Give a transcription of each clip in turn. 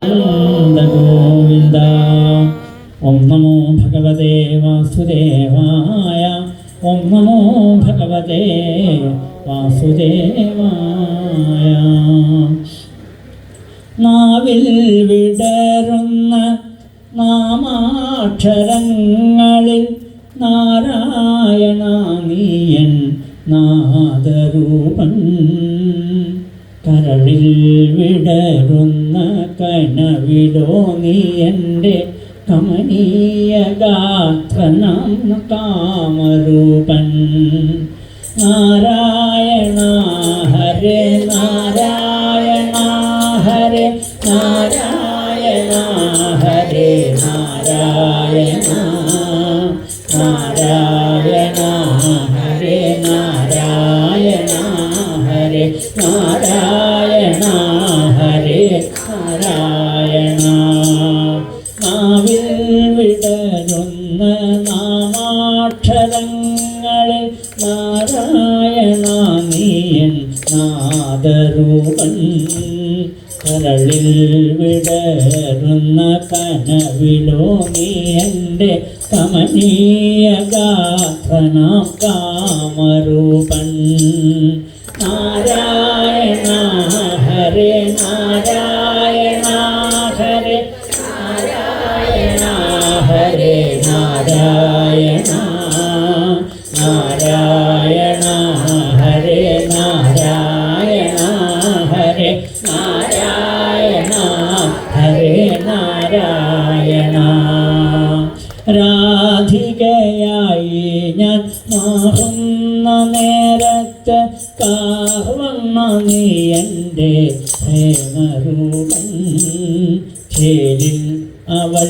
ഗോവിന്ദ. ഓം നമോ ഭഗവതേ വാസുദേവായ. ഓം നമോ ഭഗവതേ വാസുദേവായ. നാവിൽ വിടരുന്ന നാമാക്ഷരങ്ങളിൽ നാരായണ നീയൻ നാദരൂപൻ. കരളിൽ വിടരുന്ന കനവിലോ നീ എൻ്റെ കമനീയ ഗാത്രനാം കാമരൂപൻ. നാരായണ ഹരേ നാരായണ ഹരേ നാരായണ ഹരേ നാരായണ നാരായണ ഹരേ നാരായണ ഹരേ നാരായണ ഹരേ നാരായണ. നാവിൽ വിടരുന്ന നാമാക്ഷരങ്ങളിൽ നാരായണ നീയൻ നാദരൂപൻ. കരളിൽ വിടരുന്ന കനവിലോ നീ എൻ്റെ കമനീയ ഗാത്രനാം കാമരൂപൻ. നാരായണ ഹരേ നാരായണ ഹരേ നാരായണ ഹരേ നാരായണ നാരായണ ഹരേ നാരായണ ഹരേ നാരായണ ഹരേ നാരായണ. രാധികയായി ഞാൻ മാറുന്ന നേരത്ത് കാവണ്ണ നീ എൻ്റെ പ്രേമരൂപൻ. ചേരിൽ അവൾ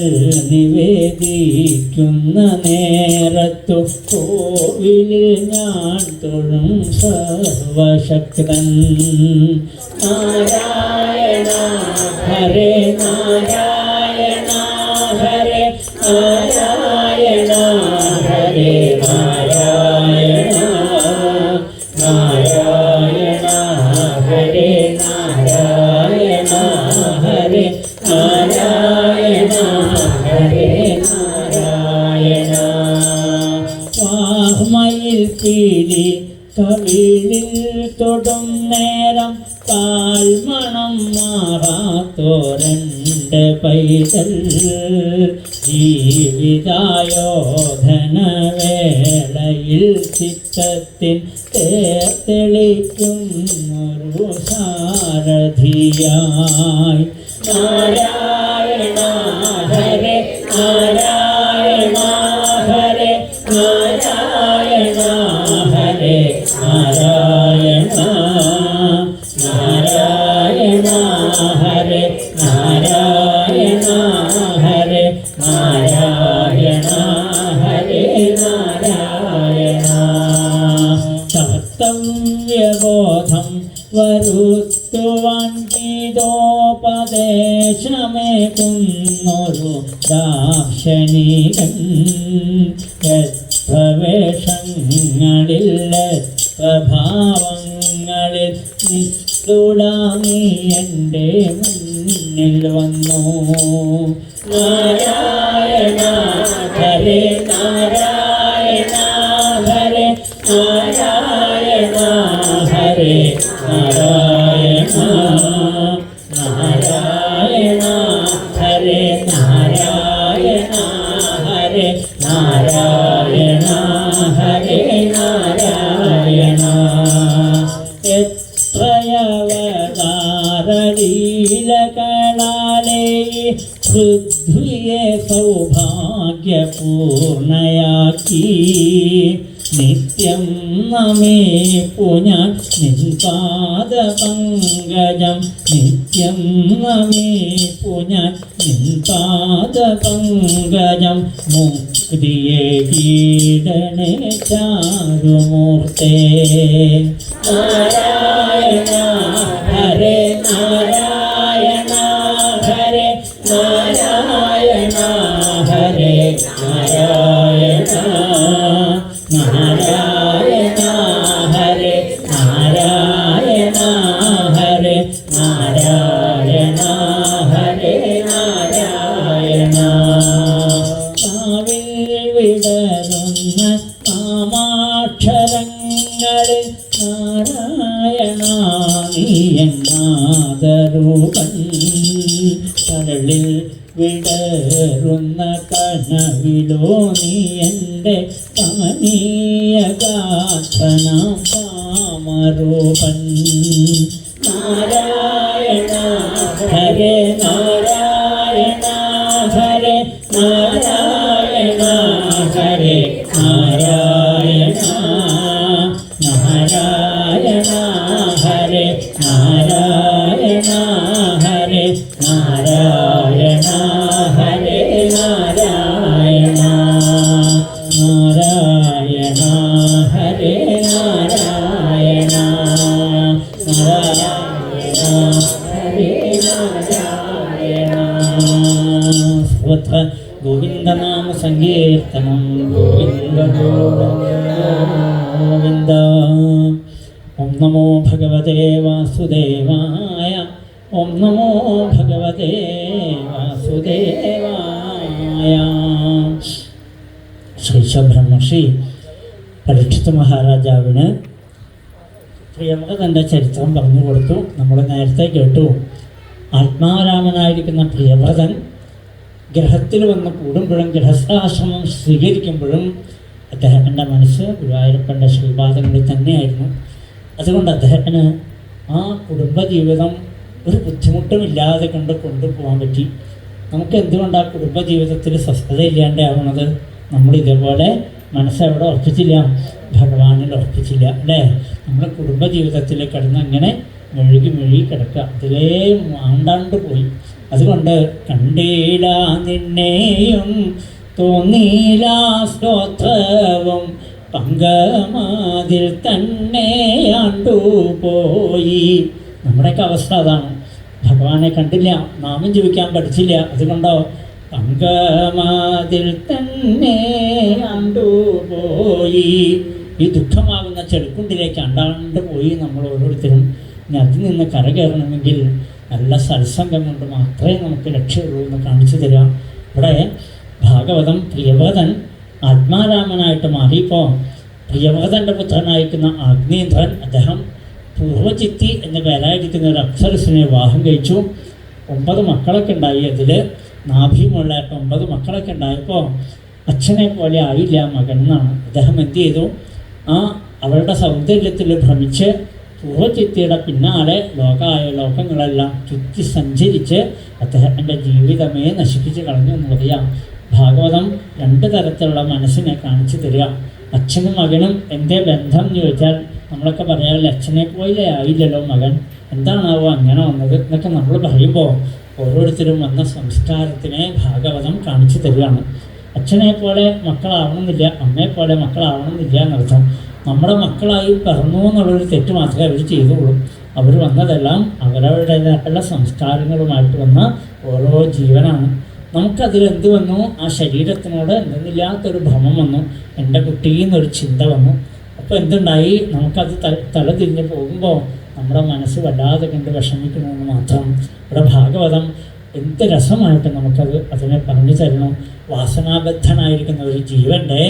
നിവേദിക്കുന്ന നേരത്തു കോവിലിൽ ഞാൻ തൊഴും സർവശക്തൻ. നാരായണ ഹരേ നാരായണ ഹരേ നാരായണ ഹരേ നാരായണ നാരായണ ഹരേ നാരായണ ഹരേ നാരായണ ഹരേ നാരായണ. വാഹ്മയിൽ പീലി കവിളിൽ തൊടും നേരം കാൽമണം മാറാത്തോരണ്ട് പൈതൽ. ജീവിതായോധന വേളയിൽ ചിത്തത്തിൻ തെളിക്കുന്നൊരു സാരഥിയായി. നാരായണ ഹരേ നാരായണ ഹരേ നാരായണ ഹരേ നാരായണ നാരായണ ഹരേ നാരായണ ഹരേ നാരായണ ഹരേ നാരായണ. കർത്തവ്യബോധം വരുത്തുവാൻ ഗീതോപദേശമേകുന്നൊരു ദാർശനികൻ. വേഷങ്ങളിൽ ഭാവങ്ങളിൽ നിസ്തുല നീ എൻ്റെ മുന്നിൽ വന്നു. നാരായണ ഹരേ നാരായണ ഹരേ നാരായണ ഹരേ നാരായണ നാരായണ ഹരേ നാരായണ ഹരേ നാരായണ ഹരേ നാരായണ. എത്രയവതാരലീലകളാലേ പൃഥ്വിയെ സൗഭാഗ്യപൂർണയാക്കി. നിത്യം നമേപ്പു ഞാൻ നിൻപാദപങ്കജം. നിത്യം നമേപ്പു ഞാൻ നിൻപാദപങ്കജം. മുക്തിയെ കീടണേ ചാരുമൂർത്തേ. നാരായണ ഹരേ നാരായണ ഹരേ നാരായണ ഹരേ നാരായണ നാരായണ ഹരേ നാരായണ ഹരേ നാരായണ ഹരേ കരളിൽ വിടരുന്ന കനവിലോ നീ എൻ്റെ കമനീയ ഗാഥനാം കാമരൂപൻ നാരായണ ഹരേ നാരായണ ഹരേ നാരായണ ഹരേ നാരായണ നാരായണ ഹരേ നാരായണ ഹരേ നാരായണ ഹരേ നാരായണ നാരായണ ഹരേ നാരായണ നാരായണ ഹരേ നാരായണ ഗോവിന്ദനാമ സങ്കീർത്തനം ഗോവിന്ദ ഗോവിന്ദ. ഓം നമോ ഭഗവതേ വാസുദേവായ. ഓം നമോ ഭഗവതേ വാസുദേവായ. ശ്രീശബ്രഹ്മർഷി പരീക്ഷിത് മഹാരാജാവിന് പ്രിയമൃതൻ്റെ ചരിത്രം പറഞ്ഞു കൊടുത്തു. നമ്മൾ നേരത്തെ കേട്ടു. ആത്മാരാമനായിരിക്കുന്ന പ്രിയവ്രതൻ ഗ്രഹത്തിൽ വന്ന് കൂടുമ്പോഴും ഗൃഹസ്ഥാശ്രമം സ്വീകരിക്കുമ്പോഴും അദ്ദേഹത്തിൻ്റെ മനസ്സ് ഗുരുവായൂരപ്പൻ്റെ ശ്രീപാദങ്ങളിൽ തന്നെയായിരുന്നു. അതുകൊണ്ട് അദ്ദേഹത്തിന് ആ കുടുംബജീവിതം ഒരു ബുദ്ധിമുട്ടുമില്ലാതെ കൊണ്ടുപോകാൻ പറ്റി. നമുക്ക് എന്തുകൊണ്ട് ആ കുടുംബജീവിതത്തിൽ സ്വസ്ഥതയില്ലാണ്ടാവുന്നത്? നമ്മൾ ഇതേപോലെ മനസ്സെവിടെ ഉറപ്പിച്ചില്ല, ഭഗവാനിൽ ഉറപ്പിച്ചില്ല അല്ലേ? നമ്മൾ കുടുംബജീവിതത്തിൽ കിടന്ന് ഇങ്ങനെ മെഴുകി കിടക്കുക, അതിലേ ആണ്ടാണ്ട് പോയി. അതുകൊണ്ട് കണ്ടീല നിന്നെയും തോന്നീല സ്തോത്രവും പങ്കമാതിൽ തന്നെയാണ്ടുപോയി. നമ്മുടെയൊക്കെ അവസ്ഥ അതാണ്. ഭഗവാനെ കണ്ടില്ല, നാമം ജപിക്കാൻ പഠിച്ചില്ല, അതുകൊണ്ടോ പങ്കമാതിൽ തന്നെയാണ്ടുപോയി. ഈ ദുഃഖമാകുന്ന ചെടുക്കുണ്ടിലേക്ക് അണ്ടാണ്ട് പോയി നമ്മൾ ഓരോരുത്തരും. ഇനി അതിൽ നിന്ന് കരകയറണമെങ്കിൽ നല്ല സത്സംഗം കൊണ്ട് മാത്രമേ നമുക്ക് രക്ഷയുള്ളൂ എന്ന് കാണിച്ചു തരാം. ഇവിടെ ഭാഗവതം പ്രിയവ്രതൻ ആത്മാരാമനായിട്ട് മാറിയപ്പോൾ പ്രിയവ്രതൻ്റെ പുത്രനായിരിക്കുന്ന അഗ്നീന്ദ്രൻ അദ്ദേഹം പൂർവചിത്തി എന്ന പേരായിരിക്കുന്ന ഒരു അപ്സരസിനെ വിവാഹം കഴിച്ചു. 9 മക്കളൊക്കെ ഉണ്ടായി. അതിൽ നാഭിമുള്ള 9 മക്കളൊക്കെ ഉണ്ടായപ്പോൾ അച്ഛനെ പോലെ ആയില്ല മകൻ എന്നാണ്. അദ്ദേഹം എന്ത് ചെയ്തു? അവളുടെ സൗന്ദര്യത്തിൽ ഭ്രമിച്ച് പൂർവചിത്തിയുടെ പിന്നാലെ ലോകങ്ങളെല്ലാം ചുറ്റി സഞ്ചരിച്ച് അദ്ദേഹത്തിൻ്റെ ജീവിതമേ നശിപ്പിച്ച് കളഞ്ഞു എന്ന് പറയാം. ഭാഗവതം 2 തരത്തിലുള്ള മനസ്സിനെ കാണിച്ചു തരിക. അച്ഛനും മകനും എന്തേ ബന്ധം എന്ന് ചോദിച്ചാൽ നമ്മളൊക്കെ പറയാറില്ല, അച്ഛനെ പോലെ ആയില്ലല്ലോ മകൻ, എന്താണാവോ അങ്ങനെ വന്നത് എന്നൊക്കെ നമ്മൾ പറയുമ്പോൾ ഓരോരുത്തരും വന്ന സംസ്കാരത്തിനെ ഭാഗവതം കാണിച്ചു തരികയാണ്. അച്ഛനെ പോലെ മക്കളാവണമെന്നില്ല, അമ്മയെ പോലെ മക്കളാവണമെന്നില്ല എന്നർത്ഥം. നമ്മുടെ മക്കളായി പിറന്നു എന്നുള്ളൊരു തെറ്റ് മാത്രമേ അവർ ചെയ്തുള്ളൂ. അവർ വന്നതെല്ലാം അവരവരുടേതായിട്ടുള്ള സംസ്കാരങ്ങളുമായിട്ട് വന്ന ഓരോ ജീവനാണ്. നമുക്കതിലെന്ത് വന്നു? ആ ശരീരത്തിനോട് എന്തെന്നില്ലാത്തൊരു ഭ്രമം വന്നു, എൻ്റെ കുട്ടിയെന്നൊരു ചിന്ത വന്നു. അപ്പോൾ എന്തുണ്ടായി? നമുക്കത് തലതിരിഞ്ഞ് പോകുമ്പോൾ നമ്മുടെ മനസ്സ് വല്ലാതെ കണ്ട് വിഷമിക്കണമെന്ന് മാത്രം. ഇവിടെ ഭാഗവതം എന്ത് രസമായിട്ട് അതിനെ പറഞ്ഞു തരണം. വാസനാബദ്ധനായിരിക്കുന്ന ഒരു ജീവൻ്റെ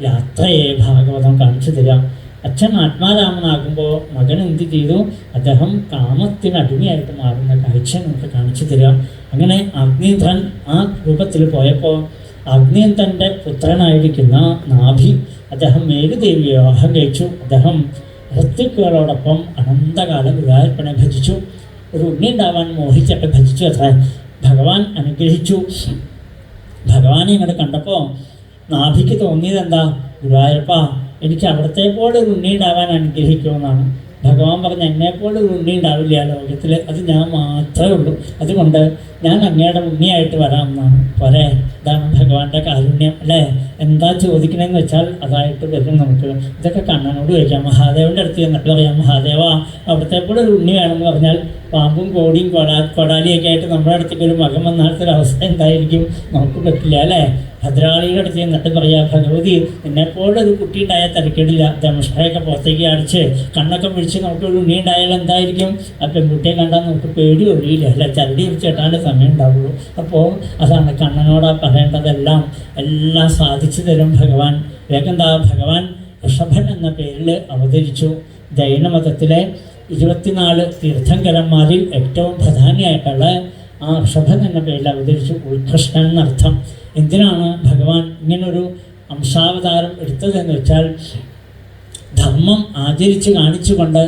യാത്രയെ ഭാഗവതം കാണിച്ചു തരാം. അച്ഛൻ ആത്മാരാമനാകുമ്പോൾ മകൻ എന്ത് ചെയ്തു? അദ്ദേഹം കാമത്തിനടിമയായിട്ട് മാറുന്ന കാഴ്ച നമുക്ക് കാണിച്ചു തരാം. അങ്ങനെ അഗ്നീന്ദ്രൻ ആ രൂപത്തിൽ പോയപ്പോൾ അഗ്നീന്ദ്രൻ്റെ പുത്രനായിരിക്കുന്ന നാഭി അദ്ദേഹം മേരുദേവിയെ വിവാഹം കഴിച്ചു. അദ്ദേഹം ഋത്വിക്കുകളോടൊപ്പം അനന്തകാലം ഗുരുവായൂരപ്പനെ ഭജിച്ചു. ഒരു ഉണ്ണി ഉണ്ടാവാൻ മോഹിച്ചിട്ട് ഭജിച്ചു. അത്ര ഭഗവാൻ അനുഗ്രഹിച്ചു. ഭഗവാനെ ഇങ്ങോട്ട് കണ്ടപ്പോൾ നാഭിക്ക് തോന്നിയത് എന്താ? ഗുരുവായൂരപ്പ, എനിക്ക് അവിടത്തെ പോലെ ഒരു ഉണ്ണി ഉണ്ടാവാൻ അനുഗ്രഹിക്കുമെന്നാണ്. ഭഗവാൻ പറഞ്ഞ്, എന്നെപ്പോലെ ഒരു ഉണ്ണി ഉണ്ടാവില്ല ലോകത്തിൽ, അത് ഞാൻ മാത്രമേ ഉള്ളൂ, അതുകൊണ്ട് ഞാൻ അങ്ങയുടെ ഉണ്ണിയായിട്ട് വരാമെന്നാണ്. പോരെ? ഇതാണ് ഭഗവാന്റെ കാരുണ്യം അല്ലേ? എന്താ ചോദിക്കണമെന്ന് വെച്ചാൽ അതായിട്ട് വരും നമുക്ക്. ഇതൊക്കെ കണ്ണനോട് ചോദിക്കാം. മഹാദേവൻ്റെ അടുത്ത് ചെന്നിട്ട് പറയാം, മഹാദേവ അവിടുത്തെ പോലെ ഒരു ഉണ്ണി വേണമെന്ന് പറഞ്ഞാൽ പാമ്പും കോടിയും കൊടാലിയൊക്കെ ആയിട്ട് നമ്മുടെ അടുത്തേക്ക് ഒരു മകൻ വന്നാലത്തെ അവസ്ഥ എന്തായിരിക്കും? നമുക്ക് പറ്റില്ല അല്ലേ? ഭദ്രാളിയുടെ അടുത്ത് ചെന്നിട്ട് പറയാം, ഭഗവതി എന്നെപ്പോലെ ഒരു കുട്ടി ഉണ്ടായാൽ തിരക്കേടില്ല, ദംഷ്ട്രയൊക്കെ പുറത്തേക്ക് അടിച്ച് കണ്ണൊക്കെ പിടിച്ച് നമുക്കൊരു ഉണ്ണി ഉണ്ടായാൽ എന്തായിരിക്കും? ആ പെൺകുട്ടിയെ കണ്ടാൽ നമുക്ക് പേടി ഒഴിയില്ല അല്ല, ചരടി ചേട്ടാൻ്റെ സമയം ഉണ്ടാവുള്ളൂ. അപ്പോൾ അതാണ് കണ്ണനോടാ പറയേണ്ടതെല്ലാം, എല്ലാം സാധിച്ചു തരും ഭഗവാൻ. വേഗം ഭഗവാൻ ഋഷഭൻ എന്ന പേരിൽ അവതരിച്ചു. ജൈനമതത്തിലെ 24 തീർത്ഥങ്കരന്മാരിൽ ഏറ്റവും പ്രധാനിയായിട്ടുള്ള ആ ഋഷഭൻ എന്ന പേരിൽ അവതരിച്ചു. ഉത്കൃഷ്ടൻ എന്നർത്ഥം. എന്തിനാണ് ഭഗവാൻ ഇങ്ങനൊരു അംശാവതാരം എടുത്തതെന്ന് വെച്ചാൽ, ധർമ്മം ആചരിച്ച് കാണിച്ചുകൊണ്ട്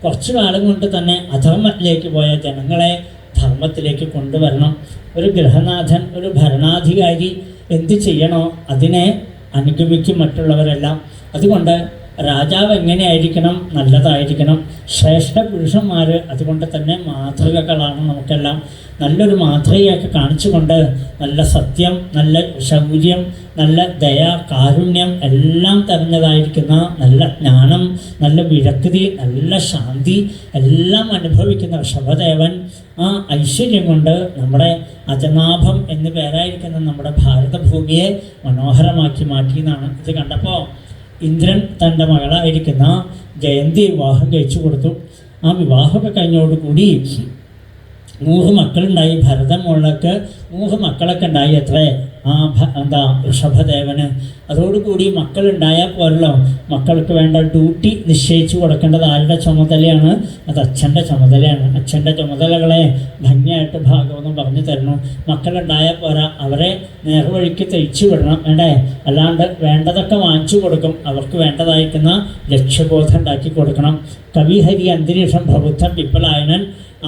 കുറച്ചു കാലം കൊണ്ട് തന്നെ അധർമ്മത്തിലേക്ക് പോയ ജനങ്ങളെ ധർമ്മത്തിലേക്ക് കൊണ്ടുവരണം. ഒരു ഗൃഹനാഥൻ, ഒരു ഭരണാധികാരി എന്ത് ചെയ്യണോ അതിനെ അനുഗമിക്കും മറ്റുള്ളവരെല്ലാം. അതുകൊണ്ട് രാജാവ് എങ്ങനെയായിരിക്കണം? നല്ലതായിരിക്കണം. ശ്രേഷ്ഠ പുരുഷന്മാർ അതുകൊണ്ട് തന്നെ മാതൃകകളാണ് നമുക്കെല്ലാം. നല്ലൊരു മാതൃകയൊക്കെ കാണിച്ചുകൊണ്ട് നല്ല സത്യം, നല്ല ശൗര്യം, നല്ല ദയ, കാരുണ്യം എല്ലാം തെരഞ്ഞതായിരിക്കുന്ന നല്ല ജ്ഞാനം, നല്ല വിരക്തി, നല്ല ശാന്തി എല്ലാം അനുഭവിക്കുന്ന ഋഷഭദേവൻ ആ ഐശ്വര്യം കൊണ്ട് നമ്മുടെ അജനാഭം എന്ന് പേരായിരിക്കുന്ന നമ്മുടെ ഭാരതഭൂമിയെ മനോഹരമാക്കി മാറ്റി എന്നാണ്. ഇത് കണ്ടപ്പോൾ ഇന്ദ്രൻ തൻ്റെ മകളായിരിക്കുന്ന ജയന്തി വിവാഹം കഴിച്ചു കൊടുത്തു. ആ വിവാഹമൊക്കെ കഴിഞ്ഞോടുകൂടി 100 മക്കളുണ്ടായി. ഭരതൻ മുകളിലേക്ക് 100 മക്കളൊക്കെ ഉണ്ടായി. എത്ര ഋഷഭദേവന്. അതോടുകൂടി മക്കളുണ്ടായാൽ പോരല്ലോ, മക്കൾക്ക് വേണ്ട ഡ്യൂട്ടി നിശ്ചയിച്ചു കൊടുക്കേണ്ടത് ആരുടെ ചുമതലയാണ്? അത് അച്ഛൻ്റെ ചുമതലയാണ്. അച്ഛൻ്റെ ചുമതലകളെ ഭംഗിയായിട്ട് ഭാഗവതം പറഞ്ഞു തരണം. മക്കളുണ്ടായാൽ പോരാ, അവരെ നേർവഴിക്ക് തയ്ച്ചു വിടണം. വേണ്ടേ? അല്ലാണ്ട് വേണ്ടതൊക്കെ വാങ്ങിച്ചു കൊടുക്കും. അവർക്ക് വേണ്ടതായിരിക്കുന്ന ലക്ഷ്യബോധം ഉണ്ടാക്കി കൊടുക്കണം. കവിഹരി അന്തരീക്ഷം പ്രബുദ്ധം വിപ്പലായനൻ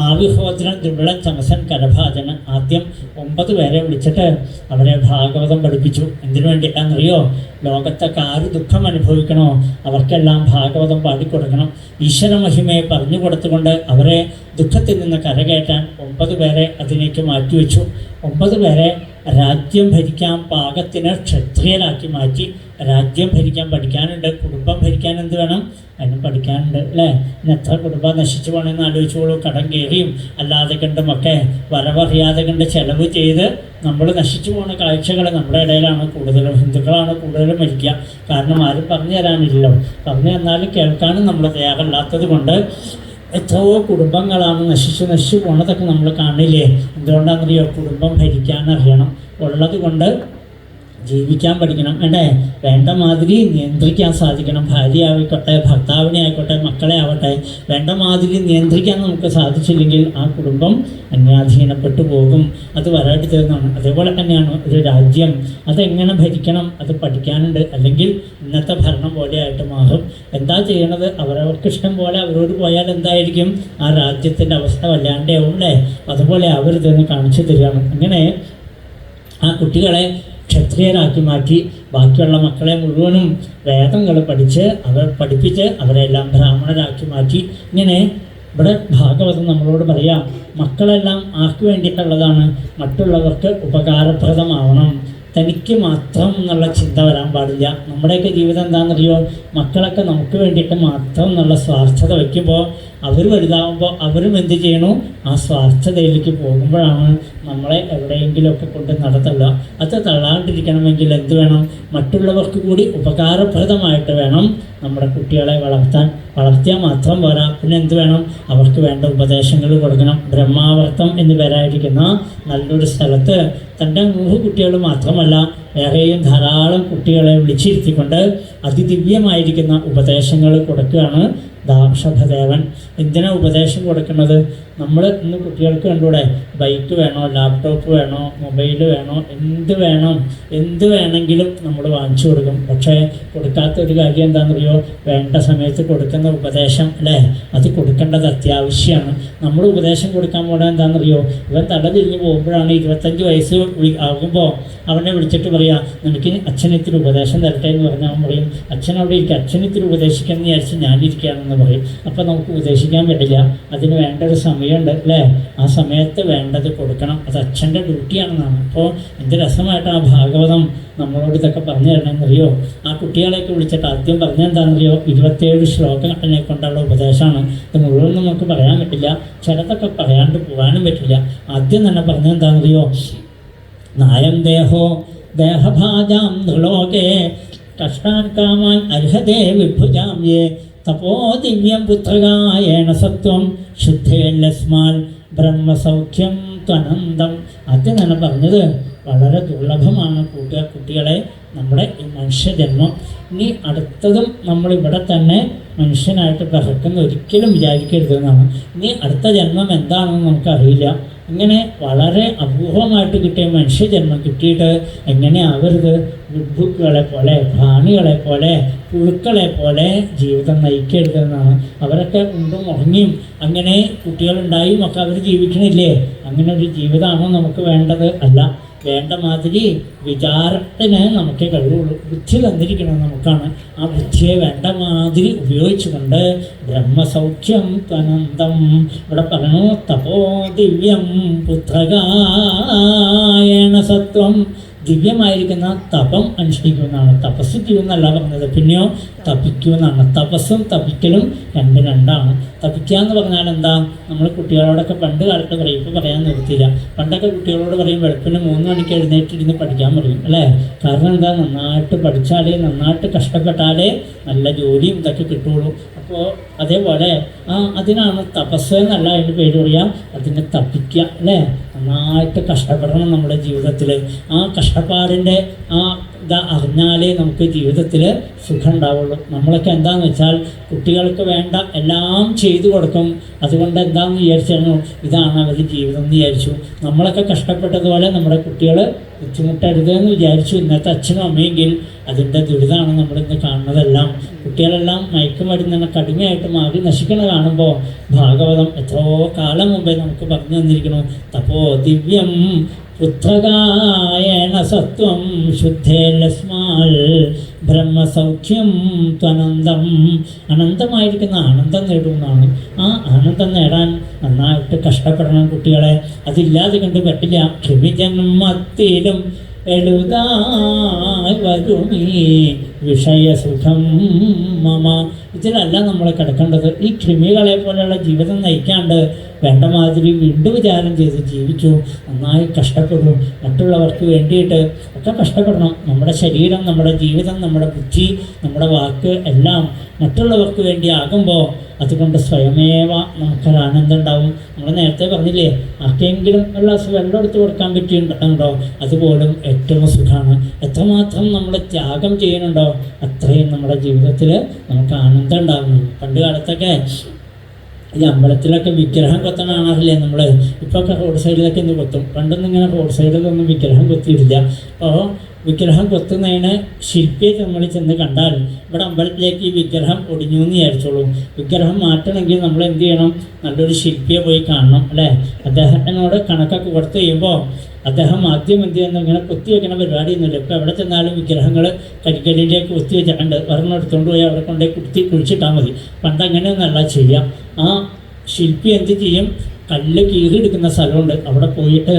ആവിഹോദ്രൻ ദുർബലൻ തമസൻ കരഭാജനൻ. ആദ്യം 9 പേരെ വിളിച്ചിട്ട് അവരെ ഭാഗവതം പഠിപ്പിച്ചു. എന്തിനു വേണ്ടിയിട്ടാണെന്നറിയോ? ലോകത്തൊക്കെ ആര് ദുഃഖം അനുഭവിക്കണോ അവർക്കെല്ലാം ഭാഗവതം പാടിക്കൊടുക്കണം. ഈശ്വര മഹിമയെ പറഞ്ഞു കൊടുത്തുകൊണ്ട് അവരെ ദുഃഖത്തിൽ നിന്ന് കരകയറ്റാൻ 9 പേരെ അതിലേക്ക് മാറ്റിവെച്ചു. 9 പേരെ രാജ്യം ഭരിക്കാൻ പാകത്തിന് ക്ഷത്രിയരാക്കി മാറ്റി. രാജ്യം ഭരിക്കാൻ പഠിക്കാനുണ്ട്, കുടുംബം ഭരിക്കാൻ എന്ത് വേണം? അതിനും പഠിക്കാനുണ്ട് അല്ലേ? ഇന്ന് എത്ര കുടുംബം നശിച്ചു പോകണമെന്ന് ആലോചിച്ചോളൂ. കടം കയറിയും അല്ലാതെ കണ്ടുമൊക്കെ വരവറിയാതെ കണ്ട് ചെലവ് ചെയ്ത് നമ്മൾ നശിച്ചു പോകുന്ന കാഴ്ചകൾ നമ്മുടെ ഇടയിലാണ് കൂടുതലും. ഹിന്ദുക്കളാണ് കൂടുതലും മരിക്കുക. കാരണം ആരും പറഞ്ഞു തരാനില്ലല്ലോ. പറഞ്ഞു തന്നാലും കേൾക്കാനും നമ്മൾ തയ്യാറല്ലാത്തത് കൊണ്ട് എത്രയോ കുടുംബങ്ങളാണ് നശിച്ചു പോണതൊക്കെ നമ്മൾ കാണില്ലേ? എന്തുകൊണ്ടാണെന്നറിയോ? കുടുംബം ഭരിക്കാനറിയണം. ഉള്ളത് കൊണ്ട് ജീവിക്കാൻ പഠിക്കണം. വേണ്ടേ? വേണ്ട മാതിരി നിയന്ത്രിക്കാൻ സാധിക്കണം. ഭാര്യ ആയിക്കോട്ടെ, ഭർത്താവിനെ ആയിക്കോട്ടെ, മക്കളെ ആവട്ടെ, വേണ്ട മാതിരി നിയന്ത്രിക്കാൻ നമുക്ക് സാധിച്ചില്ലെങ്കിൽ ആ കുടുംബം അന്യാധീനപ്പെട്ടു പോകും. അത് വരാട്ടിത്തരുന്നതാണ്. അതേപോലെ തന്നെയാണ് ഒരു രാജ്യം. അതെങ്ങനെ ഭരിക്കണം അത് പഠിക്കാനുണ്ട്. അല്ലെങ്കിൽ ഇന്നത്തെ ഭരണം പോലെയായിട്ട് മാറും. എന്താ ചെയ്യണത്? അവരവർക്ക് ഇഷ്ടം പോലെ അവരോട് പോയാൽ എന്തായിരിക്കും? ആ രാജ്യത്തിൻ്റെ അവസ്ഥ വല്ലാണ്ടേ ആവും അല്ലേ? അതുപോലെ അവരിതൊന്ന് കാണിച്ചു തരികയാണ്. അങ്ങനെ ആ കുട്ടികളെ ക്ഷത്രിയരാക്കി മാറ്റി. ബാക്കിയുള്ള മക്കളെ മുഴുവനും വേദങ്ങൾ പഠിപ്പിച്ച് അവരെല്ലാം ബ്രാഹ്മണരാക്കി മാറ്റി. ഇങ്ങനെ ഇവിടെ ഭാഗവതം നമ്മളോട് പറയാം, മക്കളെല്ലാം ആർക്ക് വേണ്ടിയിട്ടുള്ളതാണ്? മറ്റുള്ളവർക്ക് ഉപകാരപ്രദമാവണം. തനിക്ക് മാത്രം എന്നുള്ള ചിന്ത വരാൻ പാടില്ല. നമ്മുടെയൊക്കെ ജീവിതം എന്താണെന്നറിയോ? മക്കളൊക്കെ നമുക്ക് വേണ്ടിയിട്ട് മാത്രം എന്നുള്ള സ്വാർത്ഥത വയ്ക്കുമ്പോൾ അവർ വലുതാവുമ്പോൾ അവരും എന്ത് ചെയ്യണു? ആ സ്വാർത്ഥതയിലേക്ക് പോകുമ്പോഴാണ് നമ്മളെ എവിടെയെങ്കിലുമൊക്കെ കൊണ്ട് നടത്തുക. അത് തള്ളാണ്ടിരിക്കണമെങ്കിൽ എന്ത് വേണം? മറ്റുള്ളവർക്ക് കൂടി ഉപകാരപ്രദമായിട്ട് വേണം നമ്മുടെ കുട്ടികളെ വളർത്തിയാൽ മാത്രം പോരാ. പിന്നെ എന്ത് വേണം? അവർക്ക് വേണ്ട ഉപദേശങ്ങൾ കൊടുക്കണം. ബ്രഹ്മാവർത്തം എന്ന് പേരായിരിക്കുന്ന നല്ലൊരു സ്ഥലത്ത് തൻ്റെ 100 കുട്ടികൾ മാത്രമല്ല വേറെയും ധാരാളം കുട്ടികളെ വിളിച്ചിരുത്തിക്കൊണ്ട് അതിദിവ്യമായിരിക്കുന്ന ഉപദേശങ്ങൾ കൊടുക്കുകയാണ് ഋഷഭദേവൻ. എന്തിനാണ് ഉപദേശം കൊടുക്കുന്നത്? നമ്മൾ ഇന്ന് കുട്ടികൾക്ക് കണ്ടൂടെ? ബൈക്ക് വേണോ, ലാപ്ടോപ്പ് വേണോ, മൊബൈൽ വേണോ, എന്ത് വേണമെങ്കിലും നമ്മൾ വാങ്ങിച്ചു കൊടുക്കും. പക്ഷേ കൊടുക്കാത്ത ഒരു കാര്യം എന്താണെന്നറിയോ? വേണ്ട സമയത്ത് കൊടുക്കുന്ന ഉപദേശം അല്ലേ? അത് കൊടുക്കേണ്ടത് അത്യാവശ്യമാണ്. നമ്മൾ ഉപദേശം കൊടുക്കാൻ പോകണത് എന്താണെന്നറിയോ? ഇവൻ തല തിരിഞ്ഞ് പോകുമ്പോഴാണ് 25 വയസ്സ് ആകുമ്പോൾ അവനെ വിളിച്ചിട്ട് പറയാം, എനിക്ക് അച്ഛനിത്തിരി ഉപദേശം തരട്ടെ എന്ന് പറഞ്ഞാൽ അവൻ പറയും, അച്ഛനവിടെ ഇരിക്കുക, അച്ഛനിത്തിരി ഉപദേശിക്കാമെന്ന് വിചാരിച്ച് ഞാനിരിക്കുകയാണെന്ന് പറയും. അപ്പോൾ നമുക്ക് ഉപദേശിക്കാൻ പറ്റില്ല. അതിന് വേണ്ട ഒരു സമയമുണ്ട് അല്ലേ? ആ സമയത്ത് വേണ്ടത് കൊടുക്കണം. അത് അച്ഛൻ്റെ ഡ്യൂട്ടിയാണെന്നാണ്. അപ്പോൾ എന്ത് രസമായിട്ട് ആ ഭാഗവതം നമ്മളോട് ഇതൊക്കെ പറഞ്ഞു തരണമെന്നറിയോ? ആ കുട്ടികളെയൊക്കെ വിളിച്ചിട്ട് ആദ്യം പറഞ്ഞെന്താണെന്നറിയോ? 27 ശ്ലോകങ്ങളെ കൊണ്ടുള്ള ഉപദേശമാണ്. ഇത് മുഴുവൻ നമുക്ക് പറയാൻ പറ്റില്ല, ചിലതൊക്കെ പറയാണ്ട് പോകാനും പറ്റില്ല. ആദ്യം തന്നെ പറഞ്ഞെന്താണെന്നറിയോ? നായം ദേഹോ ദേഹഭാജാം നൃലോകേ കഷ്ടാൻ കാമാൻ അർഹതേ വിഭുജാം യേ തപോ ദിവ്യം പുത്രകായേണ സത്വം ശുദ്ധേല്ലസ്മാൽ ബ്രഹ്മസൗഖ്യം ത്വനന്തം. ആദ്യം തന്നെ പറഞ്ഞത് വളരെ ദുർലഭമാണ് കുട്ടികളെ നമ്മുടെ ഈ മനുഷ്യജന്മം. ഇനി അടുത്തതും നമ്മളിവിടെ തന്നെ മനുഷ്യനായിട്ട് പിറക്കുന്ന ഒരിക്കലും വിചാരിക്കരുതെന്നാണ്. ഇനി അടുത്ത ജന്മം എന്താണെന്ന് നമുക്കറിയില്ല. ഇങ്ങനെ വളരെ അപൂർവമായിട്ട് കിട്ടിയ മനുഷ്യജന്മം കിട്ടിയിട്ട് എങ്ങനെ ആവരുത്? ബുദ്ബുക്കുകളെ പോലെ, പ്രാണികളെ പോലെ, പുഴുക്കളെ പോലെ ജീവിതം നയിക്കരുതെന്നാണ്. അവരൊക്കെ ഉണ്ടും ഉറങ്ങിയും അങ്ങനെ കുട്ടികളുണ്ടായും ഒക്കെ അവർ ജീവിക്കണില്ലേ? അങ്ങനെ ഒരു ജീവിതമാണോ നമുക്ക് വേണ്ടത്? അല്ല. വേണ്ട മാതിരി വിചാരത്തിന് നമുക്ക് കഴിവുള്ളൂ. ബുദ്ധി തന്നിരിക്കണം നമുക്കാണ്. ആ ബുദ്ധിയെ വേണ്ട മാതിരി ഉപയോഗിച്ചുകൊണ്ട് ബ്രഹ്മസൗഖ്യം ത്വനന്തം ഇവിടെ പറഞ്ഞു. തപോ ദിവ്യം പുത്രകായണ സത്വം. ദിവ്യമായിരിക്കുന്ന തപം അനുഷ്ഠിക്കുമെന്നാണ്. തപസ് ചെയ്യുമെന്നല്ല പറഞ്ഞത്. പിന്നെയോ തപിക്കുമെന്നാണ്. തപസ്സും തപിക്കലും രണ്ടാണ്. തപിക്കുക എന്ന് പറഞ്ഞാൽ എന്താ? നമ്മൾ കുട്ടികളോടൊക്കെ പണ്ട് കാലത്ത് പറയും, ഇപ്പോൾ പറയാൻ നിർത്തിയില്ല. പണ്ടൊക്കെ കുട്ടികളോട് പറയും വെളുപ്പിന് 3 മണിക്ക് എഴുന്നേറ്റിരുന്ന് പഠിക്കാൻ പറയും അല്ലേ? കാരണം എന്താ? നന്നായിട്ട് പഠിച്ചാലേ, നന്നായിട്ട് കഷ്ടപ്പെട്ടാലേ നല്ല ജോലിയും ഇതൊക്കെ കിട്ടുള്ളൂ. അപ്പോൾ അതേപോലെ അതിനാണ് തപസ് എന്നല്ല അതിൻ്റെ പേര് പറയാം, അതിനെ തപിക്കുക അല്ലേ? നന്നായിട്ട് കഷ്ടപ്പെടണം നമ്മുടെ ജീവിതത്തിൽ. ആ കഷ്ടപ്പാടിൻ്റെ അറിഞ്ഞാലേ നമുക്ക് ജീവിതത്തിൽ സുഖം ഉണ്ടാവുള്ളൂ. നമ്മളൊക്കെ എന്താണെന്ന് വെച്ചാൽ കുട്ടികൾക്ക് വേണ്ട എല്ലാം ചെയ്തു കൊടുക്കും. അതുകൊണ്ട് എന്താണെന്ന് വിചാരിച്ചാൽ ഇതാണ് അവർ ജീവിതം എന്ന് വിചാരിച്ചു. നമ്മളൊക്കെ കഷ്ടപ്പെട്ടതുപോലെ നമ്മുടെ കുട്ടികൾ ബുദ്ധിമുട്ടരുതെന്ന് വിചാരിച്ചു ഇന്നത്തെ അച്ഛനും അമ്മയെങ്കിൽ അതിൻ്റെ ദുരിതമാണ് നമ്മളിന്ന് കാണുന്നതെല്ലാം. കുട്ടികളെല്ലാം മയക്കുമരുന്നിനെ കടുമയായിട്ട് മാറി നശിക്കണ കാണുമ്പോൾ ഭാഗവതം എത്രയോ കാലം മുമ്പേ നമുക്ക് പറഞ്ഞു തന്നിരിക്കുന്നു. തപോ ദിവ്യം പുത്രകായണ സത്വം ശുദ്ധേലസ്മാൽ ബ്രഹ്മസൗഖ്യം ത്വനന്തം. അനന്തമായിരിക്കുന്ന ആനന്ദം നേടുന്നതാണ്. ആ ആനന്ദം നേടാൻ നന്നായിട്ട് കഷ്ടപ്പെടണം കുട്ടികളെ. അതില്ലാതെ കണ്ട് പറ്റില്ല. ക്ഷമിജന്മത്തിലും എഴുതായി വരുമീ വിഷയസുഖം മമ. ഇതിലല്ല നമ്മൾ കിടക്കേണ്ടത്. ഈ കൃമികളെ പോലെയുള്ള ജീവിതം നയിക്കാണ്ട് വേണ്ട മാതിരി വീണ്ടും വിചാരം ചെയ്ത് ജീവിച്ചു. നന്നായി കഷ്ടപ്പെടും. മറ്റുള്ളവർക്ക് വേണ്ടിയിട്ട് ഒക്കെ കഷ്ടപ്പെടണം. നമ്മുടെ ശരീരം, നമ്മുടെ ജീവിതം, നമ്മുടെ ബുദ്ധി, നമ്മുടെ വാക്ക് എല്ലാം മറ്റുള്ളവർക്ക് വേണ്ടി ആകുമ്പോൾ അതുകൊണ്ട് സ്വയമേവ നമുക്കൊരാനന്ദം ഉണ്ടാവും. നമ്മൾ നേരത്തെ പറഞ്ഞില്ലേ, ആർക്കെങ്കിലും ഒരു ഗ്ലാസ് വെള്ളം എടുത്ത് കൊടുക്കാൻ പറ്റിയിട്ടുണ്ടോ? അതുപോലും ഏറ്റവും സുഖമാണ്. എത്രമാത്രം നമ്മൾ ത്യാഗം ചെയ്യുന്നുണ്ടോ അത്രയും നമ്മുടെ ജീവിതത്തിൽ നമുക്ക് ആനന്ദം ഉണ്ടാകുന്നു. പണ്ട് കാലത്തൊക്കെ ഈ അമ്പലത്തിലൊക്കെ വിഗ്രഹം കൊത്തണ കാണാറില്ലേ നമ്മൾ? ഇപ്പോഴൊക്കെ റോഡ് സൈഡിലൊക്കെ ഇന്ന് കൊത്തും. പണ്ടൊന്നും ഇങ്ങനെ റോഡ് സൈഡിലൊന്നും വിഗ്രഹം കൊത്തിയിട്ടില്ല. അപ്പോൾ വിഗ്രഹം കൊത്തുന്നതിന് ശില്പിയെ നമ്മൾ ചെന്ന് കണ്ടാൽ ഇവിടെ അമ്പലത്തിലേക്ക് ഈ വിഗ്രഹം ഒടിഞ്ഞു എന്ന് വിചാരിച്ചോളൂ. വിഗ്രഹം മാറ്റണമെങ്കിൽ നമ്മൾ എന്ത് ചെയ്യണം? നല്ലൊരു ശില്പിയെ പോയി കാണണം അല്ലേ? അദ്ദേഹത്തിനോട് കണക്കൊക്കെ കൊടുത്ത് കഴിയുമ്പോൾ അദ്ദേഹം ആദ്യം എന്ത് ചെയ്യുന്നു? ഇങ്ങനെ കൊത്തി വയ്ക്കണ പരിപാടിയൊന്നുമില്ല. ഇപ്പോൾ എവിടെ ചെന്നാലും വിഗ്രഹങ്ങൾ കരിക്കല്ലിലേക്ക് കൊത്തി വെച്ചിട്ടുണ്ട്. ഒരെണ്ണം എടുത്തുകൊണ്ട് പോയി അവിടെ കൊണ്ടുപോയി കുഴിച്ചിട്ടാൽ മതി. പണ്ട് അങ്ങനെയൊന്നല്ല ചെയ്യാം. ആ ശില്പി എന്ത് ചെയ്യും? കല്ല് കീറിയെടുക്കുന്ന സ്ഥലമുണ്ട്. അവിടെ പോയിട്ട്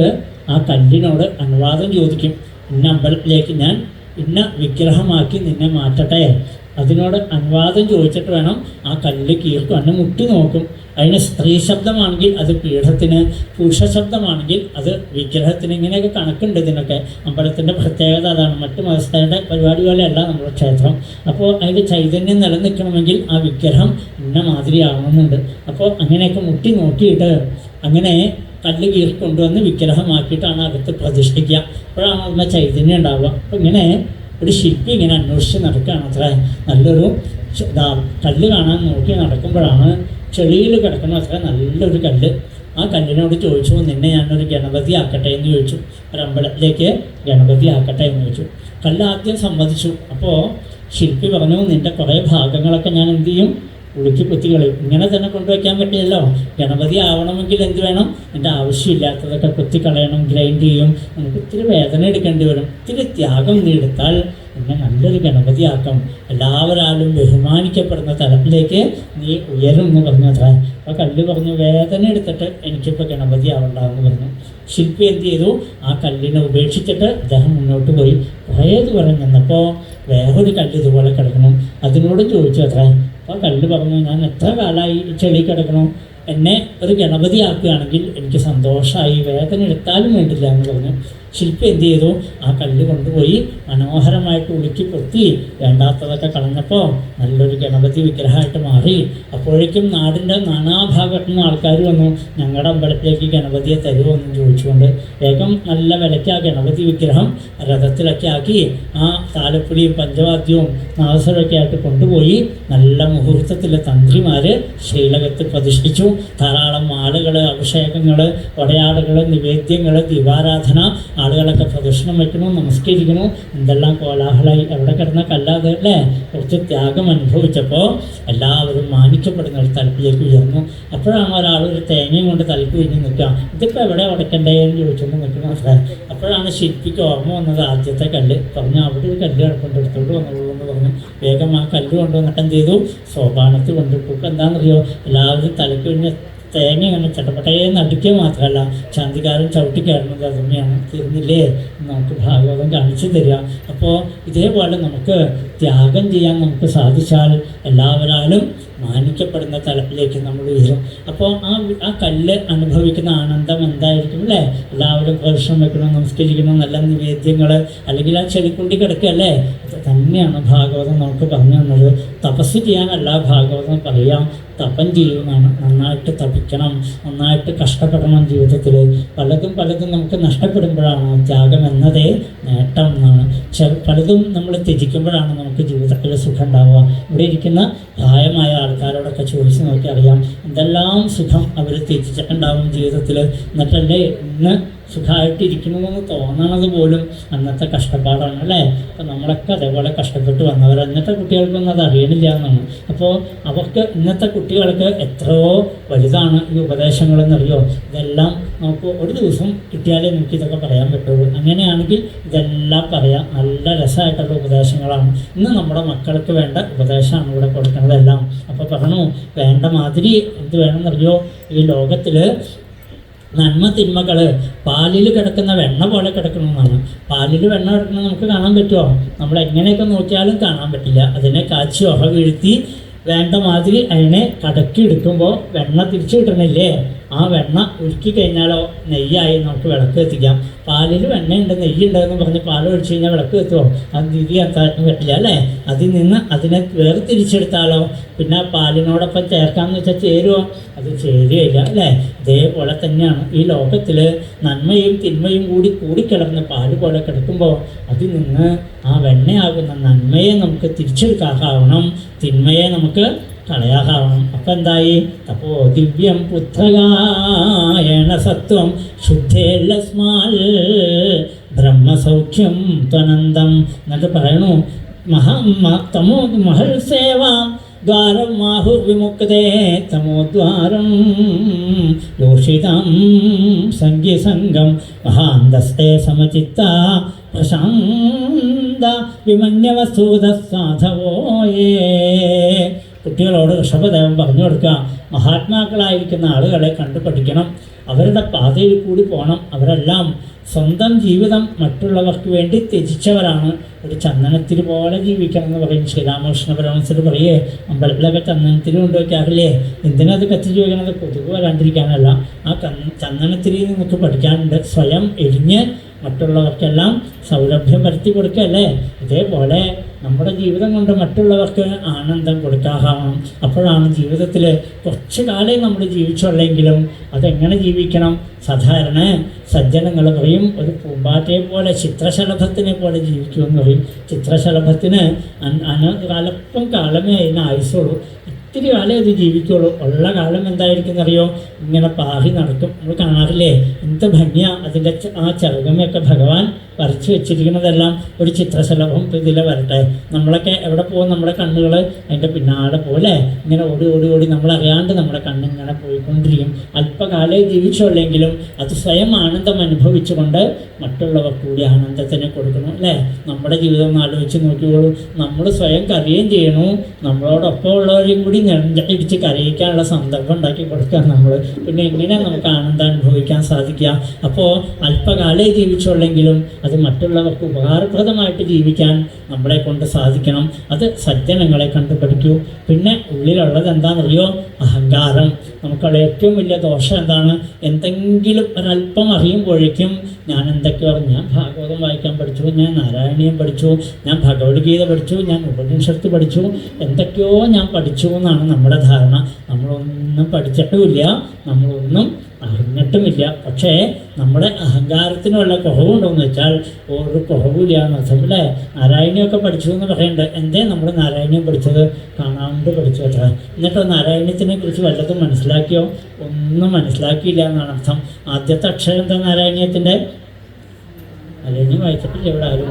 ആ കല്ലിനോട് അനുവാദം ചോദിക്കും. ഇന്ന അമ്പലത്തിലേക്ക് ഞാൻ ഇന്ന വിഗ്രഹമാക്കി നിന്നെ മാറ്റട്ടെ. അതിനോട് അനുവാദം ചോദിച്ചിട്ട് വേണം ആ കല്ല് കീർക്കും. അന്നെ മുട്ടി നോക്കും. അതിന് സ്ത്രീ ശബ്ദമാണെങ്കിൽ അത് പീഠത്തിന്, പുരുഷ ശബ്ദമാണെങ്കിൽ അത് വിഗ്രഹത്തിന്. ഇങ്ങനെയൊക്കെ കണക്കുണ്ട് ഇതിനൊക്കെ. അമ്പലത്തിൻ്റെ പ്രത്യേകത അതാണ്. മറ്റു മതസ്ഥരുടെ പരിപാടി പോലെയല്ല നമ്മുടെ ക്ഷേത്രം. അപ്പോൾ അതിൻ്റെ ചൈതന്യം നിലനിൽക്കണമെങ്കിൽ ആ വിഗ്രഹം ഇന്ന മാതിരി ആവണമെന്നുണ്ട്. അപ്പോൾ അങ്ങനെയൊക്കെ മുട്ടി നോക്കിയിട്ട് അങ്ങനെ കല്ല് കീറി കൊണ്ടുവന്ന് വിഗ്രഹമാക്കിയിട്ടാണ് അകത്ത് പ്രതിഷ്ഠിക്കുക. അപ്പോഴാണ് അതിൻ്റെ ചൈതന്യം ഉണ്ടാവുക. അപ്പോൾ ഇങ്ങനെ ഒരു ശില്പി ഇങ്ങനെ അന്വേഷിച്ച് നടക്കുകയാണ്. അത്ര നല്ലൊരു കല്ല് കാണാൻ നോക്കി നടക്കുമ്പോഴാണ് ചെളിയിൽ കിടക്കുന്ന അത്ര നല്ലൊരു കല്ല്. ആ കല്ലിനോട് ചോദിച്ചു, നിന്നെ ഞാനൊരു ഗണപതി ആക്കട്ടെ എന്ന് ചോദിച്ചു. ഒരമ്പലത്തിലേക്ക് ഗണപതി ആക്കട്ടെ എന്ന് ചോദിച്ചു. കല്ല് ആദ്യം സമ്മതിച്ചു. അപ്പോൾ ശില്പി പറഞ്ഞു, നിൻ്റെ കുറേ ഭാഗങ്ങളൊക്കെ ഞാൻ എന്ത് ചെയ്യും? ഉളുക്കി കുത്തികളയും. ഇങ്ങനെ തന്നെ കൊണ്ടുവയ്ക്കാൻ പറ്റില്ലല്ലോ. ഗണപതി ആവണമെങ്കിൽ എന്ത് വേണം? എൻ്റെ ആവശ്യമില്ലാത്തതൊക്കെ കുത്തിക്കളയണം, ഗ്രൈൻഡ് ചെയ്യും. നമുക്ക് ഇത്തിരി വേദന എടുക്കേണ്ടി വരും. ഇത്തിരി ത്യാഗം നീ എടുത്താൽ എന്നെ നല്ലൊരു ഗണപതി ആക്കാം, എല്ലാവരാലും ബഹുമാനിക്കപ്പെടുന്ന തലത്തിലേക്ക് നീ ഉയരും എന്ന് പറഞ്ഞു. അത്ര അപ്പോൾ കല്ല് പറഞ്ഞു, വേദന എടുത്തിട്ട് എനിക്കിപ്പോൾ ഗണപതി ആവണ്ടെന്ന് പറഞ്ഞു. ശില്പി എന്ത് ചെയ്തു? ആ കല്ലിനെ ഉപേക്ഷിച്ചിട്ട് അദ്ദേഹം മുന്നോട്ട് പോയി. കുറേ ദൂരം നിന്നപ്പോൾ വേറൊരു കല്ല് ഇതുപോലെ കിടക്കണം. അതിനോട് ചോദിച്ചു അത്ര. അപ്പോൾ കല്ല് പറഞ്ഞു, ഞാൻ എത്ര കാലമായി ഈ ചെളി കിടക്കണം, എന്നെ ഒരു ഗണപതി ആക്കുകയാണെങ്കിൽ എനിക്ക് സന്തോഷമായി, വേദന എടുത്താലും വേണ്ടില്ല എന്ന് പറഞ്ഞു. ശില്പി എന്ത് ചെയ്തു? ആ കല്ല് കൊണ്ടുപോയി മനോഹരമായിട്ട് ഉളുക്കി പൊത്തി വേണ്ടാത്തതൊക്കെ കളഞ്ഞപ്പോൾ നല്ലൊരു ഗണപതി വിഗ്രഹമായിട്ട് മാറി. അപ്പോഴേക്കും നാടിൻ്റെ നാനാഭാഗത്തു നിന്ന് ആൾക്കാർ വന്നു, ഞങ്ങളുടെ അമ്പലത്തിലേക്ക് ഗണപതിയെ തരുമോ എന്ന് ചോദിച്ചുകൊണ്ട്. വേഗം നല്ല വിലയ്ക്ക് ആ ഗണപതി വിഗ്രഹം രഥത്തിലൊക്കെ ആക്കി ആ താലപ്പൊലിയും പഞ്ചവാദ്യവും നാദസ്വരമൊക്കെ ആയിട്ട് കൊണ്ടുപോയി നല്ല മുഹൂർത്തത്തിലെ തന്ത്രിമാർ ശ്രീലകത്ത് പ്രതിഷ്ഠിച്ചു. ധാരാളം മാലകൾ, അഭിഷേകങ്ങൾ, വടയാടുകൾ, നിവേദ്യങ്ങൾ, ദീപാരാധന, ആളുകളൊക്കെ പ്രദക്ഷിണം വയ്ക്കണു, നമസ്കരിക്കണു. എന്തെല്ലാം കോലാഹലമായി. എവിടെ കിടന്ന കല്ലാതെ അല്ലേ? കുറച്ച് ത്യാഗം അനുഭവിച്ചപ്പോൾ എല്ലാവരും മാനിക്കപ്പെടുന്ന ഒരു തലപ്പിലേക്ക് ഉയർന്നു. അപ്പോഴാണ് ഒരാൾ ഒരു തേങ്ങയും കൊണ്ട് തലക്ക് കഴിഞ്ഞ് നിൽക്കുക. ഇതിപ്പോൾ എവിടെ ഉടക്കണ്ടേ എന്ന് ചോദിച്ചുകൊണ്ട് നിൽക്കണം അത്ര. അപ്പോഴാണ് ശില്പിക്ക് ഓർമ്മ വന്നത് ആദ്യത്തെ കല്ല്. പറഞ്ഞു അവിടെ ഒരു കല്ല് കിടപ്പുണ്ട്, എടുത്തോണ്ട് വന്നോളൂ എന്ന് പറഞ്ഞു. വേഗം ആ കല്ല് കൊണ്ടുവന്നിട്ട് എന്ത് ചെയ്തു? സോപാനത്തിൽ കൊണ്ടിട്ടു. ഇപ്പം എന്താണെന്നറിയോ? എല്ലാവരും തലക്ക് കഴിഞ്ഞ് തേങ്ങ അങ്ങനെ ചട്ടപ്പട്ടയെന്ന് അടിക്കുക മാത്രമല്ല, ശാന്തികാരൻ ചവിട്ടി കയറുന്നത് അതുതന്നെയാണ്. തീർന്നില്ലേ? നമുക്ക് ഭാഗവതം കാണിച്ചു തരിക. അപ്പോൾ ഇതേപോലെ നമുക്ക് ത്യാഗം ചെയ്യാൻ നമുക്ക് സാധിച്ചാൽ എല്ലാവരാലും മാനിക്കപ്പെടുന്ന തലത്തിലേക്ക് നമ്മൾ ഉയരും. അപ്പോൾ ആ കല്ല് അനുഭവിക്കുന്ന ആനന്ദം എന്തായിരിക്കും അല്ലേ? എല്ലാവരും പ്രദർശനം വെക്കണം, നമസ്കരിക്കണം, നല്ല നിവേദ്യങ്ങൾ, അല്ലെങ്കിൽ ആ ചെടിക്കുണ്ടി കിടക്കുകയല്ലേ? അത് തന്നെയാണ് ഭാഗവതം നമുക്ക് പറഞ്ഞു തന്നത്. തപസ് ചെയ്യാനല്ല ഭാഗവതം പറയാം, തപം ചെയ്യുന്നതാണ്. നന്നായിട്ട് തപിക്കണം, നന്നായിട്ട് കഷ്ടപ്പെടണം. ജീവിതത്തിൽ പലതും നമുക്ക് നഷ്ടപ്പെടുമ്പോഴാണ് ത്യാഗം എന്നതേ നേട്ടം എന്നാണ്. പലതും നമ്മൾ ത്യജിക്കുമ്പോഴാണ് നമുക്ക് ജീവിതത്തിൽ സുഖം ഉണ്ടാവുക. ഇവിടെ ഇരിക്കുന്ന പ്രായമായ ആൾക്കാരോടൊക്കെ ചോദിച്ച് നോക്കി അറിയാം എന്തെല്ലാം സുഖം അവർ ത്യജിച്ചിട്ടുണ്ടാവും ജീവിതത്തിൽ. എന്നിട്ടല്ലേ ഇന്ന് സുഖമായിട്ടിരിക്കണമെന്ന് തോന്നണത് പോലും അന്നത്തെ കഷ്ടപ്പാടാണ് അല്ലേ? അപ്പോൾ നമ്മളൊക്കെ അതേപോലെ കഷ്ടപ്പെട്ട് വന്നവർ. ഇന്നത്തെ കുട്ടികൾക്കൊന്നും അത് അറിയണില്ല എന്നാണ്. അപ്പോൾ അവർക്ക് ഇന്നത്തെ കുട്ടികൾക്ക് എത്രയോ വലുതാണ് ഈ ഉപദേശങ്ങളെന്നറിയോ? ഇതെല്ലാം നമുക്ക് ഒരു ദിവസം കിട്ടിയാലേ നമുക്ക് ഇതൊക്കെ പറയാൻ പറ്റുള്ളൂ. അങ്ങനെയാണെങ്കിൽ ഇതെല്ലാം പറയാം. നല്ല രസമായിട്ടുള്ള ഉപദേശങ്ങളാണ്. ഇന്ന് നമ്മുടെ മക്കൾക്ക് വേണ്ട ഉപദേശമാണ് ഇവിടെ കൊടുക്കുന്നതെല്ലാം. അപ്പോൾ പറഞ്ഞു വേണ്ട മാതിരി എന്ത് വേണമെന്നറിയോ? ഈ ലോകത്തിൽ നന്മ തിന്മകൾ പാലിൽ കിടക്കുന്ന വെണ്ണ പോലെ കിടക്കണമെന്നാണ്. പാലിൽ വെണ്ണ കിടക്കുന്നത് നമുക്ക് കാണാൻ പറ്റുമോ? നമ്മൾ എങ്ങനെയൊക്കെ നോക്കിയാലും കാണാൻ പറ്റില്ല. അതിനെ കാച്ചി ഒഹ വീഴ്ത്തി വേണ്ട മാതിരി അതിനെ കടക്കി എടുക്കുമ്പോൾ വെണ്ണ തിരിച്ചു കിട്ടണില്ലേ? ആ വെണ്ണ ഉരുക്കി കഴിഞ്ഞാലോ നെയ്യായി നമുക്ക് വിളക്ക് എത്തിക്കാം. പാലിൽ വെണ്ണയുണ്ട്, നെയ്യുണ്ടെന്ന് പറഞ്ഞ് പാൽ ഒഴിച്ച് കഴിഞ്ഞാൽ വിളക്ക് എത്തുമോ? അത് തിരി എത്താൻ പറ്റില്ല അല്ലേ? അതിൽ നിന്ന് അതിനെ വേറെ തിരിച്ചെടുത്താലോ പിന്നെ പാലിനോടൊപ്പം ചേർക്കാമെന്ന് വെച്ചാൽ ചേരുമോ? അത് ചേരുകയില്ല അല്ലേ? ഇതേപോലെ തന്നെയാണ് ഈ ലോകത്തിൽ നന്മയും തിന്മയും കൂടിക്കിടന്ന് പാല് പോലെ കിടക്കുമ്പോൾ അതിൽ നിന്ന് ആ വെണ്ണയാകുന്ന നന്മയെ നമുക്ക് തിരിച്ചെടുക്കാനാവണം, തിന്മയെ നമുക്ക് കളയാകാവണം. അപ്പം എന്തായി? അപ്പോൾ ദിവ്യം പുത്രകായണ സത്വം ശുദ്ധേലസ്മാൽ ബ്രഹ്മസൗഖ്യം ത്വനന്തം എന്നൊക്കെ പറയണു. തമോ മഹൽ സേവ ദ്വാരം മാഹുർവിമുക്തേ തമോദ്വാരം യോഷിതം സംഗീസംഗം മഹാന്തസ്തേ സമചിത്ത പ്രശാന്ത വിമന്യവസ്തുത സാധവോയേ. കുട്ടികളോട് ഋഷഭദേവൻ പറഞ്ഞു കൊടുക്കുക, മഹാത്മാക്കളായിരിക്കുന്ന ആളുകളെ കണ്ടു പഠിക്കണം, അവരുടെ പാതയിൽ കൂടി പോകണം. അവരെല്ലാം സ്വന്തം ജീവിതം മറ്റുള്ളവർക്ക് വേണ്ടി ത്യജിച്ചവരാണ്. ഒരു ചന്ദനത്തിരി പോലെ ജീവിക്കണം എന്ന് പറയും. ശ്രീരാമകൃഷ്ണ പരമഹംസർ പറയേ, അമ്പലത്തിലൊക്കെ ചന്ദനത്തിരി കൊണ്ടുവയ്ക്കാറില്ലേ? എന്തിനത് കത്തിച്ച് വയ്ക്കണത്? കൊതുക് വരാണ്ടിരിക്കാനല്ല. ആ ചന്ദനത്തിരി നിങ്ങൾക്ക് പഠിക്കാനുണ്ട്. സ്വയം എരിഞ്ഞ് മറ്റുള്ളവർക്കെല്ലാം സൗലഭ്യം വരുത്തി കൊടുക്കുകയല്ലേ? ഇതേപോലെ നമ്മുടെ ജീവിതം കൊണ്ട് മറ്റുള്ളവർക്ക് ആനന്ദം കൊടുക്കാനാവണം. അപ്പോഴാണ് ജീവിതത്തിൽ കുറച്ച് കാലം നമ്മൾ ജീവിച്ചുള്ളെങ്കിലും അതെങ്ങനെ ജീവിക്കണം? സാധാരണ സജ്ജനങ്ങൾ പറയും ഒരു പൂമ്പാറ്റയെ പോലെ, ചിത്രശലഭത്തിനെ പോലെ ജീവിക്കുമെന്ന് പറയും. ചിത്രശലഭത്തിന് അല്പം കാലമേ അതിന് ആയുസുള്ളൂ, ഇത്തിരി കാലം അത് ജീവിക്കുള്ളൂ. ഉള്ള കാലം എന്തായിരിക്കും എന്നറിയോ? ഇങ്ങനെ പാറി നടക്കും. നമ്മൾ കാണാറില്ലേ? എന്ത് ഭംഗിയാണ് അതിൻ്റെ ആ ചെറുകമയൊക്കെ ഭഗവാൻ വരച്ച് വെച്ചിരിക്കുന്നതെല്ലാം. ഒരു ചിത്രശലഭം ഇതിലെ വരട്ടെ, നമ്മളൊക്കെ എവിടെ പോകും? നമ്മുടെ കണ്ണുകൾ അതിൻ്റെ പിന്നാലെ പോലെ ഇങ്ങനെ ഓടി ഓടി ഓടി നമ്മളറിയാണ്ട് നമ്മുടെ കണ്ണിങ്ങനെ പോയിക്കൊണ്ടിരിക്കും. അല്പകാലേ ജീവിച്ചുള്ളെങ്കിലും അത് സ്വയം ആനന്ദം അനുഭവിച്ചുകൊണ്ട് മറ്റുള്ളവർക്ക് കൂടി ആനന്ദത്തിനെ കൊടുക്കണം അല്ലേ? നമ്മുടെ ജീവിതം ഒന്ന് ആലോചിച്ച് നോക്കിയോളൂ. നമ്മൾ സ്വയം കരയുകയും ചെയ്യണു, നമ്മളോടൊപ്പം ഉള്ളവരെയും കൂടി ഇടിച്ച് കരയിക്കാനുള്ള സന്ദർഭം ഉണ്ടാക്കി കൊടുക്കുക നമ്മൾ. പിന്നെ എങ്ങനെയാണ് നമുക്ക് ആനന്ദം അനുഭവിക്കാൻ സാധിക്കുക? അപ്പോൾ അല്പകാലേ ജീവിച്ചുള്ളെങ്കിലും അത് മറ്റുള്ളവർക്ക് ഉപകാരപ്രദമായിട്ട് ജീവിക്കാൻ നമ്മളെ കൊണ്ട് സാധിക്കണം. അത് സജ്ജനങ്ങളെ കണ്ടു പഠിക്കൂ. പിന്നെ ഉള്ളിലുള്ളത് എന്താണെന്നറിയോ? അഹങ്കാരം. നമുക്കുള്ള ഏറ്റവും വലിയ ദോഷം എന്താണ്? എന്തെങ്കിലും ഒരല്പം അറിയുമ്പോഴേക്കും ഞാൻ എന്തൊക്കെയോ അറിഞ്ഞു, ഞാൻ ഭാഗവതം വായിക്കാൻ പഠിച്ചു, ഞാൻ നാരായണീയം പഠിച്ചു, ഞാൻ ഭഗവത്ഗീത പഠിച്ചു, ഞാൻ ഉപനിഷത്ത് പഠിച്ചു, എന്തൊക്കെയോ ഞാൻ പഠിച്ചു എന്നാണ് നമ്മുടെ ധാരണ. നമ്മളൊന്നും പഠിച്ചിട്ടുമില്ല, നമ്മളൊന്നും അറിഞ്ഞിട്ടുമില്ല. പക്ഷേ നമ്മുടെ അഹങ്കാരത്തിന് വല്ല കുറവുണ്ടോയെന്ന് വെച്ചാൽ ഒരു കുറവില്ലാന്ന് അർത്ഥം അല്ലേ. നാരായണിയൊക്കെ പഠിച്ചു എന്ന് പറയുന്നുണ്ട്. എന്തേ നമ്മൾ നാരായണീയം പഠിച്ചത്? കാണാണ്ട് പഠിച്ചു അത്ര. എന്നിട്ടോ നാരായണീയത്തിനെ കുറിച്ച് വല്ലതും മനസ്സിലാക്കിയോ? ഒന്നും മനസ്സിലാക്കിയില്ല എന്നാണ് അർത്ഥം. ആദ്യത്തെ അക്ഷരം എന്താ നാരായണീയത്തിൻ്റെ? നാരായണീയം വായിച്ചിട്ടില്ല ഇവിടെ ആരും.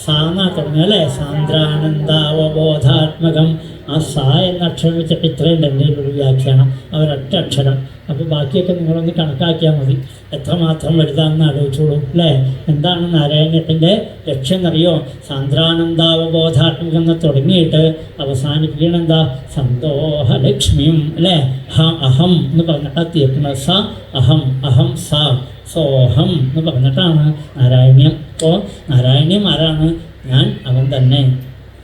സാന്നാ തുടങ്ങുക അല്ലേ. സാന്ദ്രാനന്ദാവബോധാത്മകം. ആ സാ എന്ന അക്ഷരം വെച്ചിട്ട് ഇത്രയുണ്ട് എൻ്റെ ഒരു വ്യാഖ്യാനം, അവരൊറ്റ അക്ഷരം. അപ്പോൾ ബാക്കിയൊക്കെ നിങ്ങളൊന്ന് കണക്കാക്കിയാൽ മതി, എത്രമാത്രം വലുതാണെന്ന് ആലോചിച്ചോളൂ അല്ലേ. എന്താണ് നാരായണത്തിൻ്റെ ലക്ഷ്യം എന്നറിയോ? സാന്ദ്രാനന്ദാവബോധാത്മകം എന്ന് തുടങ്ങിയിട്ട് അവസാനിപ്പിക്കണം എന്താ? സന്തോഹലക്ഷ്മിയും അല്ലേ. അഹം എന്ന് പറഞ്ഞിട്ടാ തീർക്കുന്നത്. സ അഹം, അഹം സ, സോഹം എന്ന് പറഞ്ഞിട്ടാണ് നാരായണീയം. അപ്പോൾ നാരായണീയം ആരാണ്? ഞാൻ, അവൻ തന്നെ,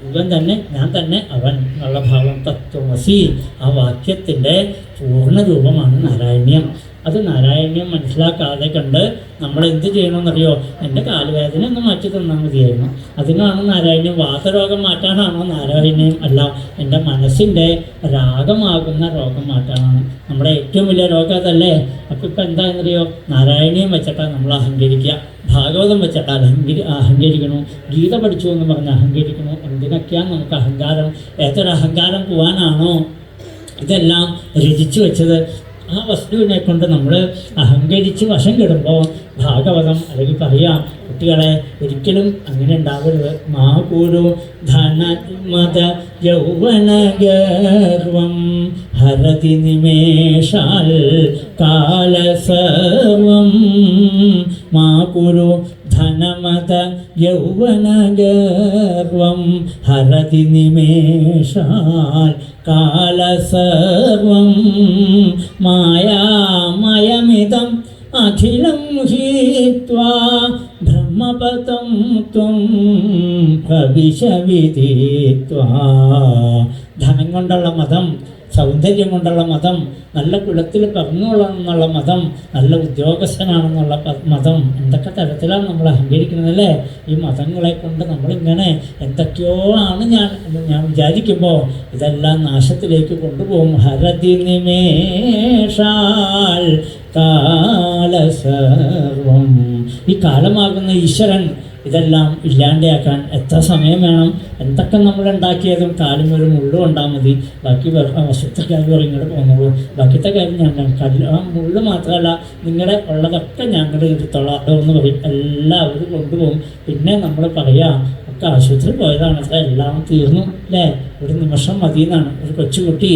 ഇവൻ തന്നെ, ഞാൻ തന്നെ, അവൻ എന്നുള്ള ഭാവം. തത്വമസി ആ വാക്യത്തിൻ്റെ പൂർണ്ണരൂപമാണ് നാരായണീയം. അത് നാരായണീയം മനസ്സിലാക്കാതെ കണ്ട് നമ്മൾ എന്ത് ചെയ്യണമെന്നറിയോ? എൻ്റെ കാലുവേദന ഒന്ന് മാറ്റി തന്നാൽ മതിയായിരുന്നു. അതിനാണ് നാരായണീയം. വാതരോഗം മാറ്റാനാണോ നാരായണീയം? അല്ല, എൻ്റെ മനസ്സിൻ്റെ രാഗമാകുന്ന രോഗം മാറ്റാനാണ്. നമ്മുടെ ഏറ്റവും വലിയ രോഗം അതല്ലേ. അപ്പോൾ ഇപ്പം എന്താണെന്നറിയോ? നാരായണീയം വെച്ചിട്ടാണ് നമ്മൾ അഹങ്കരിക്കുക, ഭാഗവതം വെച്ചിട്ട് അഹങ്കരിക്കണു, ഗീത പഠിച്ചു എന്ന് പറഞ്ഞ് അഹങ്കരിക്കണു. എന്തിനൊക്കെയാണ് നമുക്ക് അഹങ്കാരം? ഏതൊരഹങ്കാരം പോകാനാണോ ഇതെല്ലാം രചിച്ചു വെച്ചത്? ആ വസ്തുവിനെ കൊണ്ട് നമ്മൾ അഹങ്കരിച്ച് വശം കെടുമ്പോൾ ഭാഗവതം അല്ലെങ്കിൽ പറയാം കുട്ടികളെ ഒരിക്കലും അങ്ങനെ ഉണ്ടാവരുത്. മാ കുരു ധനമത യൗവനഗർവം ഹരതി നിമേഷാൽ കാലസർവം. മാ കുരു ധനമത യൗവനഗർവം ഹരതി നിമേഷാൽ കാലസർവം. മായാമയമിതം അഖിലം ഹീത്വാ ബ്രഹ്മപദം ത്വം പ്രവിശവിദിത്വാ. ധനം കൊണ്ടുള്ള മതം, സൗന്ദര്യം കൊണ്ടുള്ള മതം, നല്ല കുലത്തിൽ പറഞ്ഞുകൊള്ളണമെന്നുള്ള മതം, നല്ല ഉദ്യോഗസ്ഥനാണെന്നുള്ള മതം, എന്തൊക്കെ തരത്തിലാണ് നമ്മൾ അഹങ്കരിക്കുന്നത് അല്ലേ. ഈ മതങ്ങളെ കൊണ്ട് നമ്മളിങ്ങനെ എന്തൊക്കെയോ ആണ് ഞാൻ വിചാരിക്കുമ്പോൾ ഇതെല്ലാം നാശത്തിലേക്ക് കൊണ്ടുപോകും. ഹരതി നിമേഷാൽ കാലസർവം. ഈ കാലമാകുന്ന ഈശ്വരൻ ഇതെല്ലാം ഇല്ലാണ്ടാക്കാൻ എത്ര സമയം വേണം? എന്തൊക്കെ നമ്മളുണ്ടാക്കിയതും കാലും ഒരു മുള്ളും ഉണ്ടാൽ മതി. ബാക്കി വശത്തെ കാര്യം ഇങ്ങോട്ട് പോകുന്നുള്ളൂ. ബാക്കിയത്തെ കാര്യം ഞാൻ ആ മുള്ളു മാത്രമല്ല, നിങ്ങളുടെ ഉള്ളതൊക്കെ ഞങ്ങൾ എടുത്തോളാം എന്ന് പറയും. എല്ലാവരും കൊണ്ടുപോകും. പിന്നെ നമ്മൾ പറയാം ഒക്കെ ആശുപത്രി പോയതാണ്, എല്ലാം തീർന്നു അല്ലേ, ഒരു നിമിഷം മതി എന്നാണ്. ഒരു കൊച്ചുകുട്ടി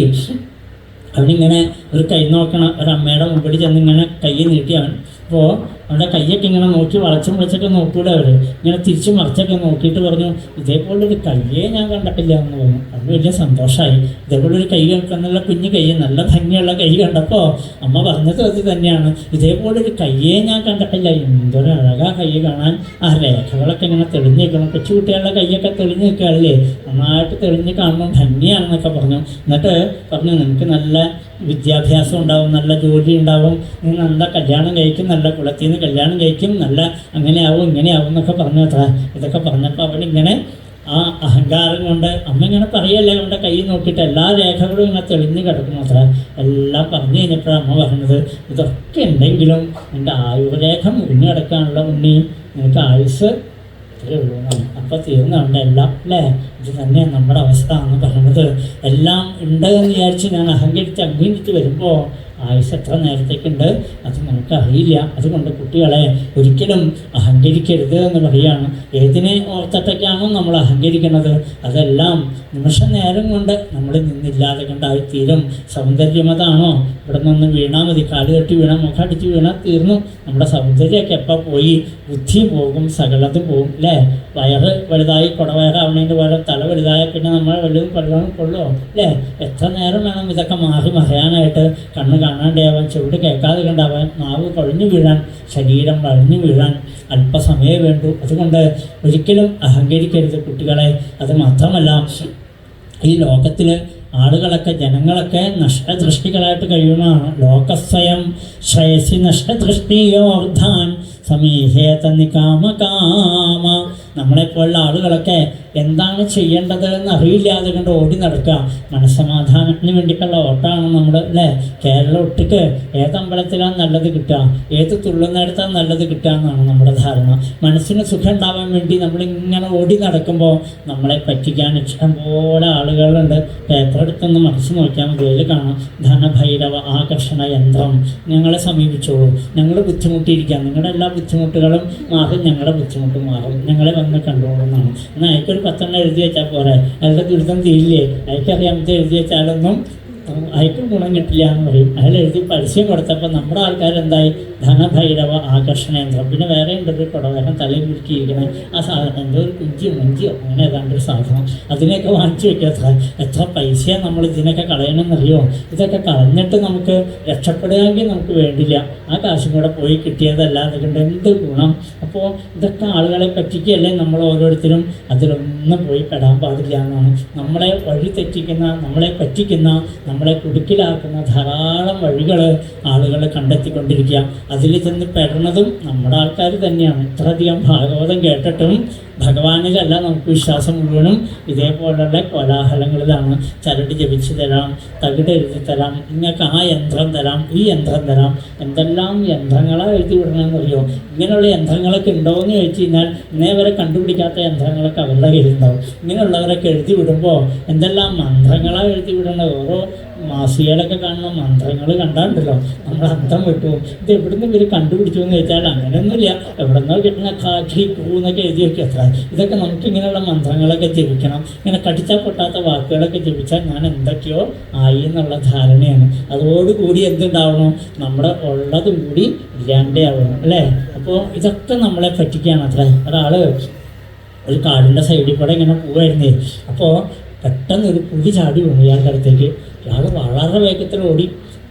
അവനിങ്ങനെ ഒരു കൈ നോക്കണം, ഒരമ്മയുടെ മുമ്പിൽ ചെന്നിങ്ങനെ കൈ നീട്ടി അവൻ. അപ്പോൾ അവൻ്റെ കയ്യൊക്കെ ഇങ്ങനെ നോക്കി വളച്ചും വിളിച്ചൊക്കെ നോക്കൂടെ അവർ, ഇങ്ങനെ തിരിച്ച് മറിച്ചൊക്കെ നോക്കിയിട്ട് പറഞ്ഞു ഇതേപോലൊരു കയ്യേ ഞാൻ കണ്ടിട്ടില്ല എന്ന് പറഞ്ഞു. അത് വലിയ സന്തോഷമായി. ഇതേപോലൊരു കൈ നല്ല കുഞ്ഞു കൈ, നല്ല ഭംഗിയുള്ള കൈ കണ്ടപ്പോൾ അമ്മ പറഞ്ഞത് അത് തന്നെയാണ്, ഇതേപോലൊരു കയ്യേ ഞാൻ കണ്ടിട്ടില്ല, എന്തൊരു അഴകാ കൈ കാണാൻ. ആ രേഖകളൊക്കെ ഇങ്ങനെ തെളിഞ്ഞ് നിൽക്കണം, കൊച്ചുകുട്ടികളുടെ കൈയൊക്കെ തെളിഞ്ഞ് നിൽക്കുകയല്ലേ, നന്നായിട്ട് തെളിഞ്ഞ് കാണുമ്പോൾ ഭംഗിയാണെന്നൊക്കെ പറഞ്ഞു. എന്നിട്ട് പറഞ്ഞു നിനക്ക് നല്ല വിദ്യാഭ്യാസം ഉണ്ടാവും, നല്ല ജോലി ഉണ്ടാവും, നീ നല്ല കല്യാണം കഴിക്കും, നല്ല കുളത്തിൽ നിന്ന് കല്യാണം കഴിക്കും, നല്ല അങ്ങനെയാവും ഇങ്ങനെയാവും എന്നൊക്കെ പറഞ്ഞു അത്ര. ഇതൊക്കെ പറഞ്ഞപ്പോൾ അവനിങ്ങനെ ആ അഹങ്കാരം കൊണ്ട് അമ്മ ഇങ്ങനെ പറയല്ലേ, അവൻ്റെ കൈ നോക്കിയിട്ട് എല്ലാ രേഖകളും ഇങ്ങനെ തെളിഞ്ഞ് കിടക്കുന്നു അത്ര. എല്ലാം പറഞ്ഞു കഴിഞ്ഞപ്പോഴാണ് അമ്മ പറഞ്ഞത് ഇതൊക്കെ ഉണ്ടെങ്കിലും എൻ്റെ ആയുർരേഖ മുറിഞ്ഞു കിടക്കാനുള്ള ഉണ്ണി, നിനക്ക് ആയുസ് ഇത്രയേ ഉള്ളൂ എന്നാണ്. അപ്പോൾ തീർന്നവൻ്റെ എല്ലാം അല്ലേ. ഇത് തന്നെ നമ്മുടെ അവസ്ഥ എന്ന് പറയുന്നത്. എല്ലാം ഉണ്ട് എന്ന് വിചാരിച്ച് ഞാൻ അഹങ്കരിച്ച് വരുമ്പോൾ ആയുസ് എത്ര നേരത്തേക്കുണ്ട് അത് നമുക്കറിയില്ല. അതുകൊണ്ട് കുട്ടികളെ ഒരിക്കലും അഹങ്കരിക്കരുത് എന്ന് പറയുകയാണ്. ഏതിനെ ഓർത്തിട്ടൊക്കെയാണോ നമ്മൾ അഹങ്കരിക്കുന്നത് അതെല്ലാം നിമിഷ നേരം കൊണ്ട് നമ്മൾ നിന്നില്ലാതെ കണ്ടായിത്തീരും. സൗന്ദര്യമതാണോ? ഇവിടെ നിന്ന് വീണാൽ മതി, കാല് കെട്ടി വീണാൽ മുഖടിച്ച് വീണാൽ തീർന്നു. നമ്മുടെ സൗന്ദര്യമൊക്കെ എപ്പോൾ പോയി? ബുദ്ധി പോകും, സകലതും പോകും അല്ലേ. വയറ് വലുതായി കുടവയറാവണതിൻ്റെ പകരം തല വലുതായാൽ പിന്നെ നമ്മൾ വലുതും കൊള്ളുമോ അല്ലേ. എത്ര നേരം വേണം ഇതൊക്കെ മാറി മറയാനായിട്ട്? കണ്ണ് കാണാണ്ടാവാൻ, ചെവിട് കേൾക്കാതെ കണ്ടാവാൻ, നാവ് കൊഴിഞ്ഞു വീഴാൻ, ശരീരം വളഞ്ഞു വീഴാൻ അല്പസമയമേ വേണ്ടൂ. അതുകൊണ്ട് ഒരിക്കലും അഹങ്കരിക്കരുത് കുട്ടികളെ. അത് മാത്രമല്ല ഈ ലോകത്തിൽ ആളുകളൊക്കെ ജനങ്ങളൊക്കെ നഷ്ടദൃഷ്ടികളായിട്ട് കഴിയുന്നതാണ്. ലോകസ്വയം ശ്രേയസി നഷ്ടദൃഷ്ടിയോർദ്ധാൻ സമീഹേത നികാമകാമ. നമ്മളെപ്പോലുള്ള ആളുകളൊക്കെ എന്താണ് ചെയ്യേണ്ടത് എന്ന് അറിയില്ലാതെ കൊണ്ട് ഓടി നടക്കുക. മനസ്സമാധാനത്തിന് വേണ്ടിയിട്ടുള്ള ഓട്ടമാണ് നമ്മൾ അല്ലേ. കേരളം ഒട്ടുക്ക് ഏതമ്പലത്തിലാണ് നല്ലത് കിട്ടുക, ഏത് തുള്ളുന്നിടത്താണ് നല്ലത് കിട്ടുക എന്നാണ് നമ്മുടെ ധാരണ. മനസ്സിന് സുഖം ഉണ്ടാവാൻ വേണ്ടി നമ്മളിങ്ങനെ ഓടി നടക്കുമ്പോൾ നമ്മളെ പറ്റിക്കാൻ ഇഷ്ടംപോലെ ആളുകളുണ്ട്. പേപ്പർ എടുത്തൊന്ന് മനസ്സ് നോക്കിയാൽ മതി, അതിൽ കാണാം ധനഭൈരവ ആകർഷണ യന്ത്രം. ഞങ്ങളെ സമീപിച്ചോളൂ, ഞങ്ങൾ ബുദ്ധിമുട്ടിയിരിക്കാം, നിങ്ങളുടെ എല്ലാ ബുദ്ധിമുട്ടുകളും മാറും, ഞങ്ങളുടെ ബുദ്ധിമുട്ട് മാറും, ഞങ്ങളെ വന്ന് കണ്ടോളൂ എന്നാണ്. എന്നാൽ അയക്കൊരു 10 എഴുതി വെച്ചാൽ പോരെ, അയാളുടെ ദുരിതം തീരില്ലേ? അയക്കറിയാമത്തെ എഴുതി വെച്ചാലൊന്നും അയക്കും ഗുണം കിട്ടില്ല എന്ന് പറയും. അയാൾ എഴുതി പരസ്യം കൊടുത്തപ്പോൾ നമ്മുടെ ആൾക്കാരെന്തായി, ധനഭൈരവ ആകർഷണ യന്ത്രം. പിന്നെ വേറെ ഉണ്ടൊരു കുടവേഷം തലയിൽ കുടുക്കിയിരിക്കണേ ആ സാധനം, എന്തോ ഒരു കുഞ്ചിയോ മുഞ്ചിയോ അങ്ങനെ ഏതാണ്ടൊരു സാധനം, അതിനെയൊക്കെ വാങ്ങിച്ചു വെക്കുക. എത്ര പൈസയാണ് നമ്മൾ ഇതിനൊക്കെ കളയണമെന്നറിയോ? ഇതൊക്കെ കളഞ്ഞിട്ട് നമുക്ക് രക്ഷപ്പെടുകയെങ്കിൽ നമുക്ക് വേണ്ടില്ല, ആ കാശും കൂടെ പോയി കിട്ടിയതല്ലാതെ കൊണ്ട് എന്ത് ഗുണം? അപ്പോൾ ഇതൊക്കെ ആളുകളെ പറ്റിക്കല്ലേ നമ്മൾ ഓരോരുത്തരും. അതിലൊന്നും പോയി പെടാൻ പാടില്ല എന്നാണ്. നമ്മളെ വഴി തെറ്റിക്കുന്ന, നമ്മളെ പറ്റിക്കുന്ന, നമ്മളെ കുടുക്കിലാക്കുന്ന ധാരാളം വഴികൾ ആളുകൾ കണ്ടെത്തിക്കൊണ്ടിരിക്കുക. അതിൽ ചെന്ന് പെടുന്നതും നമ്മുടെ ആൾക്കാർ തന്നെയാണ്. ഇത്രയധികം ഭാഗവതം കേട്ടിട്ടും ഭഗവാനിലല്ല നമുക്ക് വിശ്വാസം മുഴുവനും ഇതേപോലുള്ള കോലാഹലങ്ങളിലാണ്. ചരട് ജപിച്ച് തരാം, തകിട് എഴുതി തരാം, നിങ്ങൾക്ക് ആ യന്ത്രം തരാം, ഈ യന്ത്രം തരാം. എന്തെല്ലാം യന്ത്രങ്ങളാണ് എഴുതി വിടണമെന്നറിയോ? ഇങ്ങനെയുള്ള യന്ത്രങ്ങളൊക്കെ ഉണ്ടോ എന്ന് ചോദിച്ചു കഴിഞ്ഞാൽ ഇന്നേ വരെ കണ്ടുപിടിക്കാത്ത യന്ത്രങ്ങളൊക്കെ അവരുടെ കയ്യിലുണ്ടാവും. ഇങ്ങനെയുള്ളവരൊക്കെ എഴുതി വിടുമ്പോൾ എന്തെല്ലാം മന്ത്രങ്ങളാണ് എഴുതി വിടേണ്ടത്. ഓരോ മാസികയിലൊക്കെ കാണുന്ന മന്ത്രങ്ങൾ കണ്ടാണ്ടല്ലോ നമ്മൾ അന്തം വിട്ടു. ഇത് എവിടുന്ന് ഇവർ കണ്ടുപിടിച്ചു എന്ന് ചോദിച്ചാൽ അങ്ങനെയൊന്നുമില്ല, എവിടെന്നോ കിട്ടുന്ന കാഖി എന്നൊക്കെ എഴുതി വയ്ക്കുക. അത്ര ഇതൊക്കെ നമുക്ക് ഇങ്ങനെയുള്ള മന്ത്രങ്ങളൊക്കെ ജപിക്കണം. ഇങ്ങനെ കടിച്ചാൽ പൊട്ടാത്ത വാക്കുകളൊക്കെ ജപിച്ചാൽ ഞാൻ എന്തൊക്കെയോ ആയി എന്നുള്ള ധാരണയാണ്. അതോടുകൂടി എന്തുണ്ടാവണം, നമ്മുടെ ഉള്ളതും കൂടി ഇല്ലാണ്ടേ ആവണം അല്ലേ. അപ്പോൾ ഇതൊക്കെ നമ്മളെ പറ്റിക്കുകയാണ്. അത്ര ഒരാൾ ഒരു കാടിൻ്റെ സൈഡിൽ കൂടെ ഇങ്ങനെ പോവായിരുന്നേ. അപ്പോൾ പെട്ടെന്ന് ഒരു പുലി ചാടി വീണു ഇയാളുടെ അടുത്തേക്ക്. ഇയാൾ വളരെ വേഗത്തിൽ ഓടി.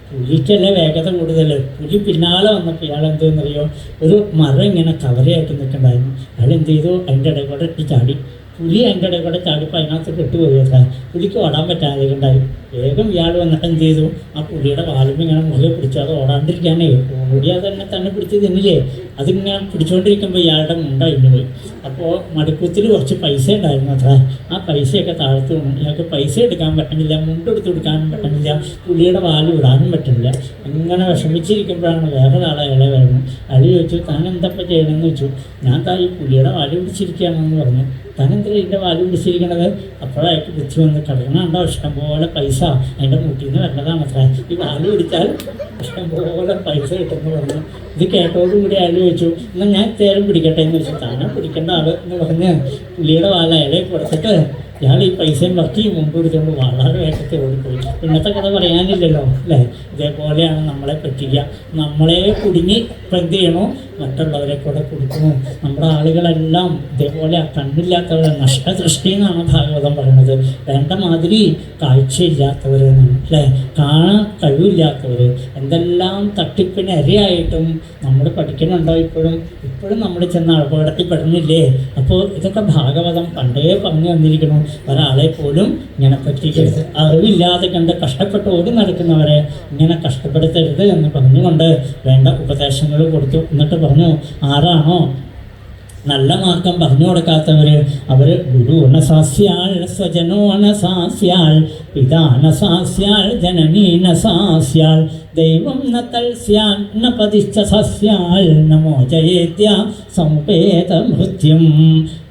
പുലിക്കല്ലേ വേഗത കൂടുതൽ. പുലി പിന്നാലെ വന്നപ്പോൾ ഇയാൾ എന്തെന്നറിയോ, ഒരു മരം ഇങ്ങനെ കവരയായിട്ട് നിൽക്കണ്ടായിരുന്നു. അയാൾ എന്ത് ചെയ്തു, അതിൻ്റെ ഇടയിൽ കൂടെ ചാടി. പുലി അതിൻ്റെ ഇടയിൽ കൂടെ ചാടിപ്പോൾ അതിനകത്ത് കെട്ടുപോയത്ര. പുലിക്ക് ഓടാൻ പറ്റാതെ ഉണ്ടായി. വേഗം ഇയാൾ വന്നിട്ട് എന്ത് ചെയ്തു, ആ പുലിയുടെ വാലുമ്പോൾ ഇങ്ങനെ മുഖം പിടിച്ചു. അത് ഓടാണ്ടിരിക്കാനേ, ഓടിയാൽ തന്നെ പിടിച്ച് തിന്നില്ലേ. അതിങ്ങനെ പിടിച്ചുകൊണ്ടിരിക്കുമ്പോൾ ഇയാളുടെ മുണ്ട അഴിഞ്ഞു പോയി. അപ്പോൾ മടിക്കുത്തിൽ കുറച്ച് പൈസ ഉണ്ടായിരുന്നു അത്ര. ആ പൈസയൊക്കെ താഴ്ത്തു വീണു. ഇയാൾക്ക് പൈസ എടുക്കാൻ പറ്റുന്നില്ല, മുണ്ടെടുത്ത് കൊടുക്കാനും പറ്റുന്നില്ല, പുലിയുടെ വാല് വിടാനും പറ്റുന്നില്ല. അങ്ങനെ വിഷമിച്ചിരിക്കുമ്പോഴാണ് വേറൊരാളെ അയാളെ വരുന്നു. അയാൾ ചോദിച്ചു, താൻ എന്തപ്പം ചെയ്യണമെന്ന് ചോദിച്ചു. ഞാൻ ഈ പുലിയുടെ വാല് പിടിച്ചിരിക്കുകയാണെന്ന് പറഞ്ഞു. താൻ എന്തിനാ ഇതിൻ്റെ വാല് പിടിച്ചിരിക്കണത്? അപ്പോഴേക്ക് ബുദ്ധി വന്ന് കിടക്കണുണ്ടോ ഇഷ്ടംപോലെ പൈസ അതിൻ്റെ മുട്ടിൽ നിന്ന് വരുന്നതാണ് അത്ര. ഈ വാല് പിടിച്ചാൽ ഇഷ്ടംപോലെ പൈസ കിട്ടുമെന്ന് പറഞ്ഞു. ഇത് കേട്ടോടുകൂടി അയാൾ ചോദിച്ചു, എന്നാൽ ഞാൻ തേരം പിടിക്കട്ടെ എന്ന് വെച്ചു. താനാ പിടിക്കേണ്ട ആൾ എന്ന് പറഞ്ഞ് പുലിയുടെ വാല അയാളെ കൊടുത്തിട്ട് ഇയാൾ ഈ പൈസയും വർക്ക് മുമ്പ് എടുത്തുകൊണ്ട് വളരെ വേഗത്തിൽ ഓടിപ്പോയി. ഇന്നത്തെ കഥ പറയാനില്ലല്ലോ അല്ലേ. ഇതേപോലെയാണ് നമ്മളെ പറ്റിക്കുക. നമ്മളെ കുടുങ്ങി ഇപ്പം എന്ത് ചെയ്യണോ, മറ്റുള്ളവരെ കൂടെ കൊടുക്കുന്നു. നമ്മുടെ ആളുകളെല്ലാം ഇതേപോലെ കണ്ണില്ലാത്തവർ, നഷ്ടദൃഷ്ടി എന്നാണ് ഭാഗവതം പറയുന്നത്. വേണ്ട മാതിരി കാഴ്ചയില്ലാത്തവരെന്നാണ് അല്ലേ, കാണാൻ കഴിവില്ലാത്തവർ. എന്തെല്ലാം തട്ടിപ്പിന് ഇരയായിട്ടും നമ്മൾ പഠിക്കുന്നുണ്ടോ? ഇപ്പോഴും നമ്മൾ ചെന്ന അപകടത്തിൽ പെടുന്നില്ലേ? അപ്പോൾ ഇതൊക്കെ ഭാഗവതം പണ്ടേ പറഞ്ഞു വന്നിരിക്കണം. ഒരാളെ പോലും ഇങ്ങനെ പറ്റിക്കരുത്. അറിവില്ലാതെ കണ്ട് കഷ്ടപ്പെട്ട് ഓടി നടക്കുന്നവരെ ഇങ്ങനെ കഷ്ടപ്പെടുത്തരുത് എന്ന് പറഞ്ഞുകൊണ്ട് വേണ്ട ഉപദേശങ്ങൾ കൊടുത്തു. എന്നിട്ട് പറഞ്ഞു, ആരാണോ നല്ല മാർഗം പറഞ്ഞു കൊടുക്കാത്തവർ, അവർ ഗുരുനസാസ്യാൽ സ്വജനോനസാസ്യാൽ പിതാനസാസ്യാൽ ജനനീനസാസ്യാൽ ദൈവം ന തൽസ്യാൽ ന പതിശ്ച സസ്യാൽ നമോചയേത്യ സമുപേത മൃത്യും.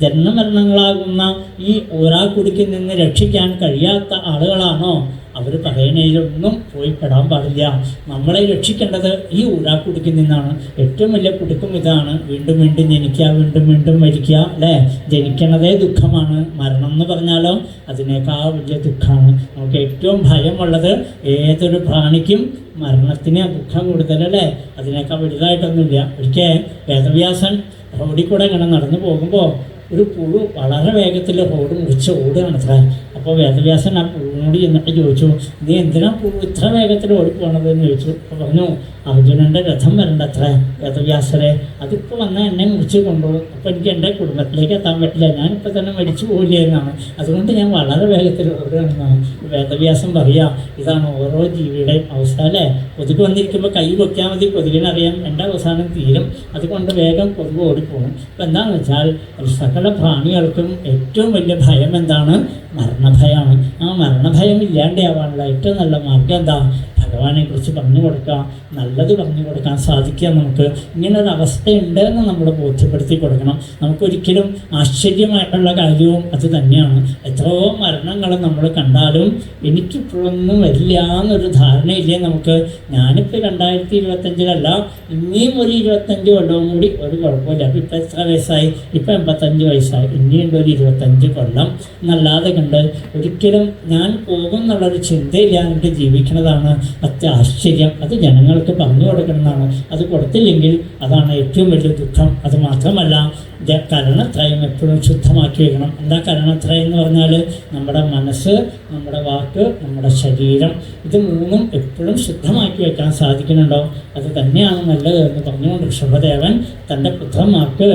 ജന്മമരണങ്ങളാകുന്ന ഈ ഊരാക്കുടുക്കിൽ നിന്ന് രക്ഷിക്കാൻ കഴിയാത്ത ആളുകളാണോ അവർ പറയണതിലൊന്നും പോയി പെടാൻ പാടില്ല. നമ്മളെ രക്ഷിക്കേണ്ടത് ഈ ഊരാക്കുടുക്കിൽ നിന്നാണ്. ഏറ്റവും വലിയ കുടുക്കും ഇതാണ്, വീണ്ടും വീണ്ടും ജനിക്കുക, വീണ്ടും വീണ്ടും മരിക്കുക അല്ലേ. ജനിക്കണതേ ദുഃഖമാണ്. മരണം എന്ന് പറഞ്ഞാലോ അതിനേക്കാൾ വലിയ ദുഃഖമാണ്. നമുക്ക് ഏറ്റവും ഭയമുള്ളത് ഏതൊരു പ്രാണിക്കും മരണത്തിന് ദുഃഖം കൂടുതലല്ലേ, അതിനേക്കാൾ വലുതായിട്ടൊന്നുമില്ല. ഒരിക്കൽ വേദവ്യാസൻ റോഡിൽ കൂടെ ഇങ്ങനെ നടന്നു പോകുമ്പോൾ ഒരു പുഴു വളരെ വേഗത്തിൽ റോഡ് മുറിച്ച് ഓടുകയാണ് അത്ര. അപ്പോൾ വേദവ്യാസൻ ആ പുഴുവിനോട് ചെന്നിട്ട് ചോദിച്ചു, നീ എന്തിനാ പുഴു ഇത്ര വേഗത്തിൽ ഓടിപ്പോണതെന്ന് ചോദിച്ചു. അപ്പോൾ പറഞ്ഞു, അർജുനൻ്റെ രഥം വരണ്ട അത്ര വേദവ്യാസരെ, അതിപ്പോൾ വന്നാൽ എന്നെ മുറിച്ച് കൊണ്ടുപോകും, അപ്പോൾ എനിക്ക് എൻ്റെ കുടുംബത്തിലേക്ക് എത്താൻ പറ്റില്ല, ഞാനിപ്പോൾ തന്നെ മരിച്ചു പോയില്ല എന്നാണ്, അതുകൊണ്ട് ഞാൻ വളരെ വേഗത്തിൽ ഓടുകയാണെന്നാണ്. വേദവ്യാസം പറയുക, ഇതാണ് ഓരോ ജീവിയുടെയും അവസ്ഥ അല്ലേ. കൊതുക് വന്നിരിക്കുമ്പോൾ കൈ പൊക്കിയാൽ മതി, കൊതുകിനറിയാം എൻ്റെ അവസാനം തീരും, അതുകൊണ്ട് വേഗം കൊതുക് ഓടിപ്പോകും. അപ്പോൾ എന്താണെന്ന് വെച്ചാൽ സകല പ്രാണികൾക്കും ഏറ്റവും വലിയ ഭയം എന്താണ്? മരണഭയമാണ്. ആ മരണഭയം ഇല്ലാണ്ടാവാനുള്ള ഏറ്റവും നല്ല മാർഗം എന്താ? ഭഗവാനെ കുറിച്ച് പറഞ്ഞു കൊടുക്കുക, നല്ലത് പറഞ്ഞു കൊടുക്കാൻ സാധിക്കുക. നമുക്ക് ഇങ്ങനൊരു അവസ്ഥയുണ്ട് എന്ന് നമ്മൾ ബോധ്യപ്പെടുത്തി കൊടുക്കണം. നമുക്കൊരിക്കലും ആശ്ചര്യമായിട്ടുള്ള കാര്യവും അത് തന്നെയാണ്. എത്രയോ മരണങ്ങൾ നമ്മൾ കണ്ടാലും എനിക്കിപ്പോഴൊന്നും വരില്ല എന്നൊരു ധാരണയില്ലേ നമുക്ക്. ഞാനിപ്പോൾ 2025 ഇനിയും ഒരു 25 കൊല്ലവും കൂടി ഒരു കുഴപ്പമില്ല. അപ്പോൾ ഇപ്പം എത്ര വയസ്സായി? ഇപ്പം 85 വയസ്സായി, ഇനിയുണ്ട് ഒരു 25 കൊല്ലം എന്നല്ലാതെ കണ്ട് ഒരിക്കലും ഞാൻ പോകും എന്നുള്ളൊരു ചിന്തയില്ലാണ്ട് ജീവിക്കുന്നതാണ് അത്യാശ്ചര്യം. അത് ജനങ്ങൾക്ക് പറഞ്ഞു കൊടുക്കണമെന്നാണ്. അത് കൊടുത്തില്ലെങ്കിൽ അതാണ് ഏറ്റവും വലിയ ദുഃഖം. അത് മാത്രമല്ല, കരണത്രയം എപ്പോഴും ശുദ്ധമാക്കി വെക്കണം. എന്താ കരണത്രയം എന്ന് പറഞ്ഞാൽ? നമ്മുടെ മനസ്സ്, നമ്മുടെ വാക്ക്, നമ്മുടെ ശരീരം, ഇത് മൂന്നും എപ്പോഴും ശുദ്ധമാക്കി വെക്കാൻ സാധിക്കുന്നുണ്ടോ അത് തന്നെയാണ് നല്ലത് എന്ന് പറഞ്ഞുകൊണ്ട് ഋഷഭദേവൻ തൻ്റെ പുത്രന്മാർക്ക്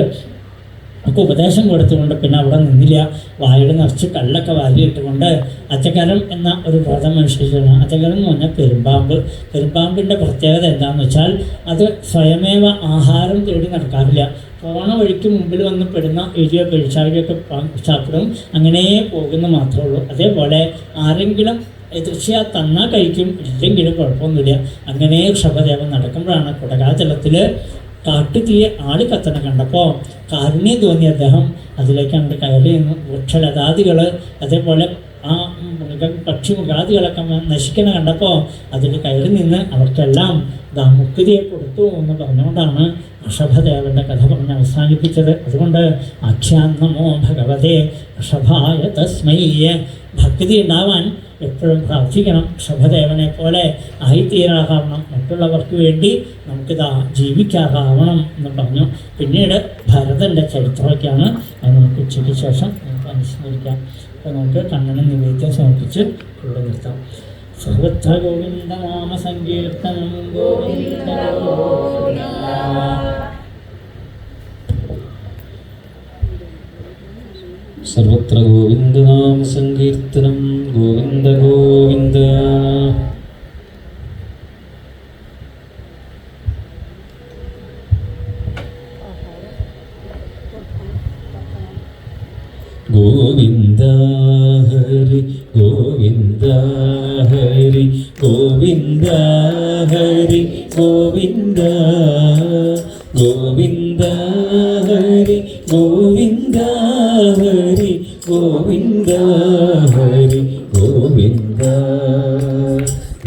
ഒക്കെ ഉപദേശം കൊടുത്തുകൊണ്ട് പിന്നെ അവിടെ നിന്നില്ല. വായിൽ നിറച്ച് കല്ലൊക്കെ വാരിയിട്ടുകൊണ്ട് അജഗരം എന്ന ഒരു വ്രതം അനുഷ്ഠിച്ചിരുന്നു. അജഗരം എന്ന് പറഞ്ഞാൽ പെരുമ്പാമ്പിൻ്റെ പ്രത്യേകത എന്താണെന്ന് വെച്ചാൽ അത് സ്വയമേവ ആഹാരം തേടി നടക്കാറില്ല. പോണ വഴിക്ക് മുമ്പിൽ വന്ന് പെടുന്ന എരിയോ പെരിച്ചാഴിയൊക്കെ ചാപ്പിടും, അങ്ങനെ പോകുന്ന മാത്രമേ ഉള്ളൂ. അതേപോലെ ആരെങ്കിലും എതിർച്ചയാ തന്നാൽ കഴിക്കും, ഇല്ലെങ്കിലും കുഴപ്പമൊന്നുമില്ല. അങ്ങനെ ഋഷഭദേവൻ നടക്കുമ്പോഴാണ് കുടകാജലത്തിൽ കാട്ടുതീയെ ആളി കത്തണ കണ്ടപ്പോൾ കാരുണ്യം തോന്നിയ അദ്ദേഹം അതിലേക്ക് അങ്ങോട്ട് കയറി നിന്നു. വൃക്ഷലതാദികൾ അതേപോലെ ആ പക്ഷിമൃഗാദികളൊക്കെ നശിക്കണ കണ്ടപ്പോൾ അതിൽ കയറി നിന്ന് അവർക്കെല്ലാം മുക്തിയെ കൊടുത്തു എന്ന് പറഞ്ഞുകൊണ്ടാണ് ഋഷഭദേവൻ്റെ കഥ പറഞ്ഞ് അവസാനിപ്പിച്ചത്. അതുകൊണ്ട് ആഖ്യാന്നമോ ഭഗവതേ ഋഷഭായ തസ്മൈ, ഭക്തി ഉണ്ടാവാൻ എപ്പോഴും പ്രാർത്ഥിക്കണം. ഋഷഭദേവനെ പോലെ ആയിത്തീരാകാവണം, മറ്റുള്ളവർക്ക് വേണ്ടി നമുക്കിതാ ജീവിക്കാറാവണം എന്ന് പറഞ്ഞു. പിന്നീട് ഭരതൻ്റെ ചരിത്രമൊക്കെയാണ്. അത് നമുക്ക് ഉച്ചയ്ക്ക് ശേഷം നമുക്ക് അനുസ്മരിക്കാം. അപ്പോൾ നമുക്ക് കണ്ണനും നിവേദ്യം സമർപ്പിച്ച് ഇവിടെ നിർത്താം. സർവത്ര ഗോവിന്ദനാമ സങ്കീർത്തനം ഗോവിന്ദ സർവത്ര ഗോവിന്ദനാമ സങ്കീർത്തനം ഗോവിന്ദ ഗോവിന്ദ. ഗോവിന്ദ ഹരി ഗോവിന്ദ ഹരി ഗോവിന്ദ ഹരി ഗോവിന്ദ ഗോവിന്ദ ഹരി ഗോവിന്ദ ഹരി ഗോവിന്ദ ഹരി ഗോവിന്ദ.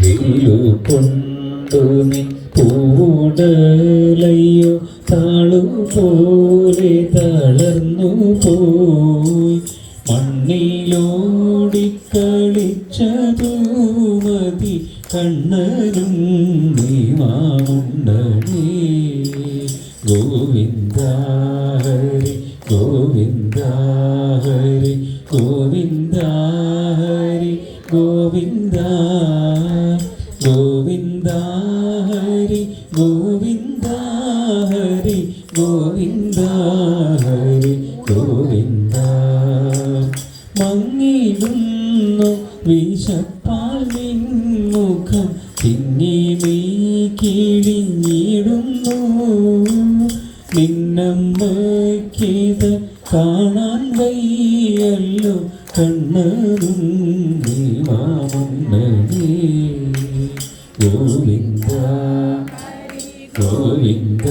വീലു കൊണ്ടു നീ പൂടലയ്യോ താളു പോലെ തളർന്നു പോയി, മണ്ണിലോടിക്കളിച്ചതു മതി കണ്ണനും നീ മാമുണ്ടനേ. ഗോവിന്ദ ഹരി ഗോവിന്ദ ഹരി ഗോവിന്ദ ഹരി ഗോവിന്ദ ഗോവിന്ദ ഹരി ഗോവിന്ദ ഹരി ഗോവിന്ദ ഹരി ഗോവിന്ദ. മങ്ങിടുന്നു വിശപ്പാൽ നിൻമുഖം തിങ്ങി നീ കിഴിഞ്ഞിടുന്നു, നിന്നമ്മയ്ക്കിത് കാണാൻ വയ്യല്ലോ കണ്ണനും നീ മാമുന്നേ. ഗോവിന്ദ ഗോവിന്ദ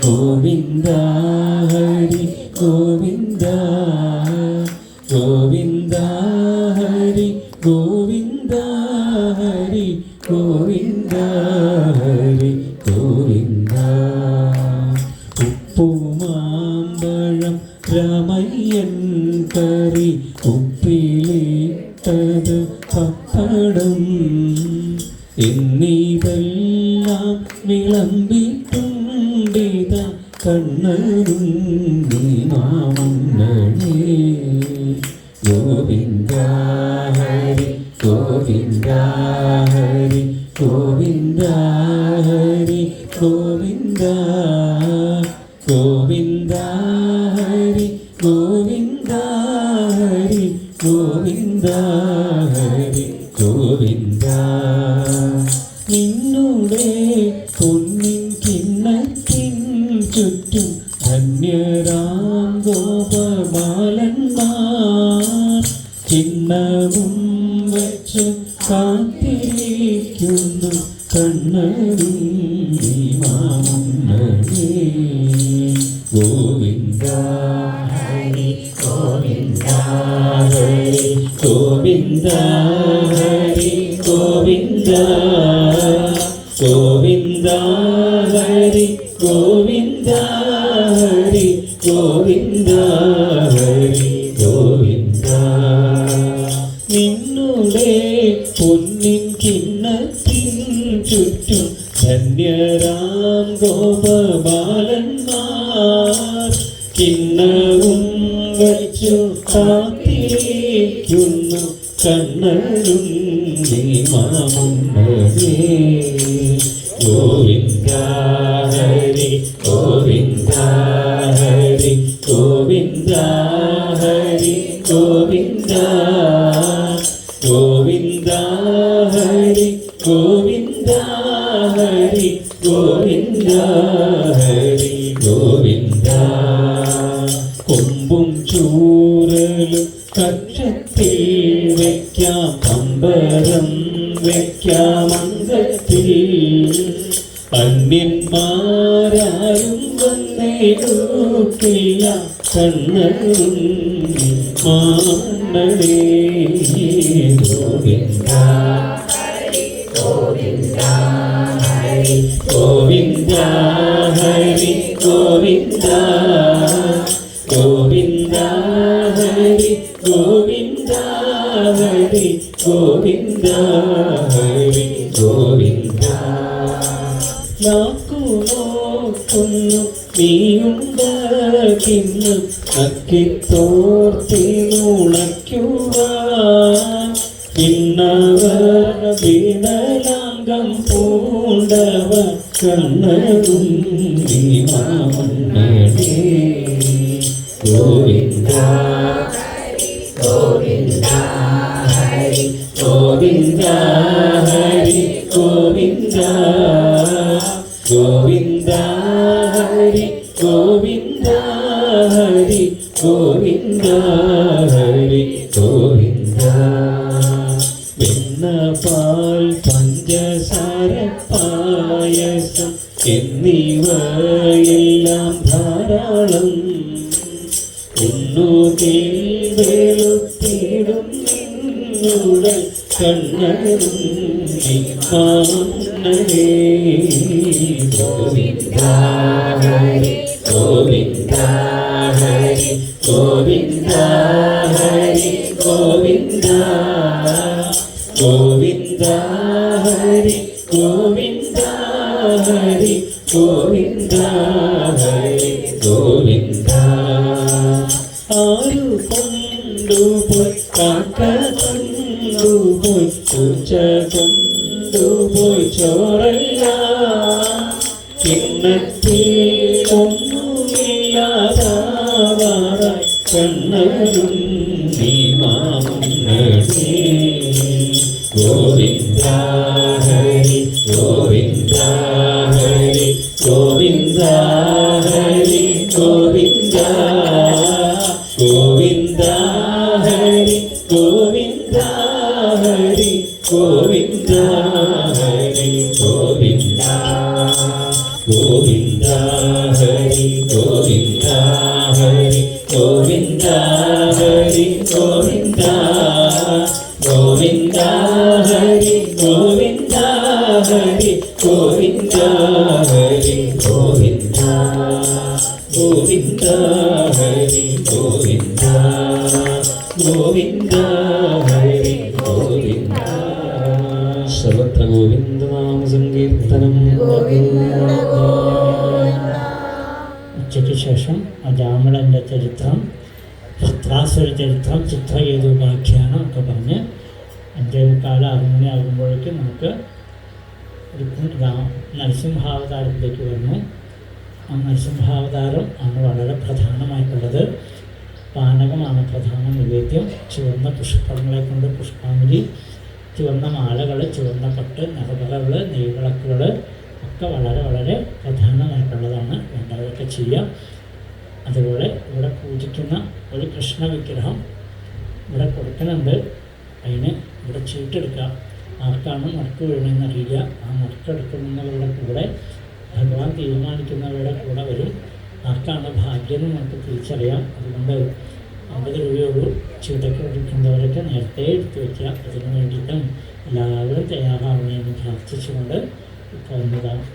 ഗോവിന്ദ ഹരി ഗോവിന്ദ ഗോവിന്ദ ഹരി ഗോവിന്ദ ഹരി ഗോവിന്ദ ഹരി ഗോവിന്ദ. ഉപ്പുമാമ്പഴം രാമയ്യൻ കറി ഉപ്പിലിട്ടത് പപ്പടം എന്നിതെല്ലാം വിളമ്പിട്ടുണ്ടിത കണ്ണനും നീ മാമുന്നേ. ഗോവിന്ദ ഹരി ഗോവിന്ദ ഹരി ഗോവിന്ദ ഹരി ഗോവിന്ദ ഗോവിന്ദ ഹരി ഗോവിന്ദ ഹരി ഗോവിന്ദ ഹരി ഗോവിന്ദ നിന്നുടെ പൊന്നിൻ കിണ്ണത്തിൻ ചുറ്റും ധന്യരാം ഗോപബാലന്മാർ ചിഹ്നവും വെച്ച് കാത്തിരിക്കുന്നു കണ്ണനും നീമാമുന്നേ ഗോവിന്ദ ഹരി ഗോവിന്ദ ഹരി ഗോവിന്ദ ഹരി ഗോവിന്ദ ഗോവിന്ദ ഹരി ഗോവിന്ദ ഹരി ഗോവിന്ദ ഹരി ഗോവിന്ദ നിന്നുടെ പൊന്നിൻ കിണ്ണത്തിൻ ചുറ്റും ധന്യരാം ഗോപബാലന്മാർ കിണ്ണവും വച്ചു കാത്തിരിക്കുന്നു കണ്ണനും നീമാമുന്നേ ഗോവിന്ദ ഹരി ഗോവിന്ദ ഹരി ഗോവിന്ദ ഹരി ഗോവിന്ദ ഗോവിന്ദ ഹരി ഗോവിന്ദ ഹരി ഗോവിന്ദ ഹരി ഗോവിന്ദ കൊമ്പും ചൂരലും കക്ഷത്തിൽ വയ്ക്കാം അമ്പരം വയ്ക്കാം അംഗത്തിൽ അന്യന്മാരാരും വന്നേടുക്കില്ല കണ്ണനും മാനടേ ഗോവിന്ദ ഗോവിന്ദ ഹരി ഗോവിന്ദ ഹരി ഗോവിന്ദ ഗോവിന്ദ ഹരി ഗോവിന്ദ ഹരി ഗോവിന്ദ ഹരി ഗോവിന്ദ നാക്കുനോക്കുന്നു നീയുണ്ടാക്കിന്ന് അക്കിത്തോർത്തിനുണയ്ക്കുവാൻ ഇന്നവർ വിടലാംഗം പൂണ്ടവ കണ്ണനും നീമാമുന്നേ ഗോവിന്ദ ഗോവിന്ദ ഹരി ഗോവിന്ദ ഹരി ഗോവിന്ദ ഗോവിന്ദ ഹരി ഗോവിന്ദ ഹരി ഗോവിന്ദ ഹരി ഗോവിന്ദ വെണ്ണ പാൽ പഞ്ചസാര പായസം എന്നിവയെല്ലാം ധാരാളം ഒന്നുകിൽ വെളുത്തിടും നിന്നുടെ കണ്ണനും നീമാമുന്നേ ഗോവിന്ദ ഹരി ഗോവിന്ദ ഹരി ഗോവിന്ദ ഹരി ഗോവിന്ദ ഗോവിന്ദ ഹരി ഗോവിന്ദ ഹരി ഗോവിന്ദ ഹരി ഗോവിന്ദ ആരു കൊണ്ടുപോയി കാക്ക കൊണ്ടുപോയി പൂച്ച കൊണ്ടുപോയി ചോറല്ല കിണ്ണത്തിൽ ഒന്നുമില്ലാതാവാറായി കണ്ണനും നീമാമുന്നേ ഗോവിന്ദ ഹരി ഗോവിന്ദ ഹരി ഗോവിന്ദ ഹരി ഗോവിന്ദ ഗോവിന്ദ ഹരി ഗോവിന്ദ ഹരി ഗോവിന്ദ ഹരി ഗോവിന്ദ ഗോവിന്ദ ഹരി ഗോവിന്ദ ഹരി ഗോവിന്ദ ഹരി ഗോവിന്ദ ഗോവിന്ദ ഹരി ഗോവിന്ദ ഹരി ഗോവിന്ദ ഹരി ഗോവിന്ദ ഗോവിന്ദ ഹരി ഗോവിന്ദ ഗോവിന്ദ ഹരി ഗോവിന്ദ സർവത്ര ഗോവിന്ദ നാമ സങ്കീർത്തനം. ഉച്ചയ്ക്ക് ശേഷം അജാമിളൻ്റെ ചരിത്രം വൃത്രാസുര ചരിത്രം, ചിത്രകേതുപാഖ്യാനം ഒക്കെ പറഞ്ഞ് 5:45 6 മണി ആകുമ്പോഴേക്കും നമുക്ക് നരസിംഹാവതാരത്തിലേക്ക് വരുന്നു. ആ നരസിംഹാവതാരം ആണ് വളരെ പ്രധാനമായിട്ടുള്ളത്. പാനകമാണ് പ്രധാന നിവേദ്യം. ചുവന്ന പുഷ്പങ്ങളെ കൊണ്ട് പുഷ്പാഞ്ജലി, ചുവന്ന മാലകൾ, ചുവന്ന പട്ട്, നിറപറകൾ, നെയ്വിളക്കുകൾ ഒക്കെ വളരെ വളരെ പ്രധാനമായിട്ടുള്ളതാണ്. വേണ്ടതൊക്കെ ചെയ്യാം. അതുപോലെ ഇവിടെ പൂജിക്കുന്ന ഒരു കൃഷ്ണ വിഗ്രഹം ഇവിടെ കൊടുക്കുന്നുണ്ട്. അതിന് ഇവിടെ ചീട്ടെടുക്കാം. ആർക്കാണ് നറുക്ക് വീഴണമെന്ന് അറിയില്ല. ആ നറുക്കെടുക്കുന്നവരുടെ കൂടെ ഭഗവാൻ തീരുമാനിക്കുന്നവരുടെ കൂടെ വരും. ആർക്കാണ് ഭാഗ്യം നമുക്ക് തിരിച്ചറിയാം. അതുകൊണ്ട് 50 രൂപയുള്ളൂ. ചീട്ടൊക്കെ എടുക്കുന്നവരൊക്കെ നേരത്തെ എടുത്തു വയ്ക്കുക. അതിന് വേണ്ടിയിട്ടും എല്ലാവരും തയ്യാറാവണമെന്ന് പ്രാർത്ഥിച്ചുകൊണ്ട് ഇപ്പോൾ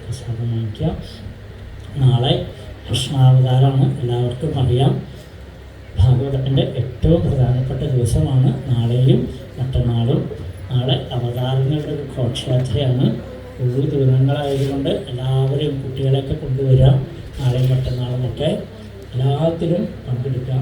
പ്രസാദം വാങ്ങിക്കുക. നാളെ കൃഷ്ണാവതാരമാണ്, എല്ലാവർക്കും അറിയാം. ഭാഗവതത്തിൻ്റെ ഏറ്റവും പ്രധാനപ്പെട്ട ദിവസമാണ് നാളെയും മറ്റന്നാളും. നാളെ അവതാരങ്ങളുടെ ഒരു ഘോഷയാത്രയാണ്. ഒഴിവ് ദിവസങ്ങളായതുകൊണ്ട് എല്ലാവരെയും കുട്ടികളെയൊക്കെ കൊണ്ടുവരിക. നാളെയും മറ്റന്നാളുമൊക്കെ എല്ലാത്തിലും പങ്കെടുക്കുക.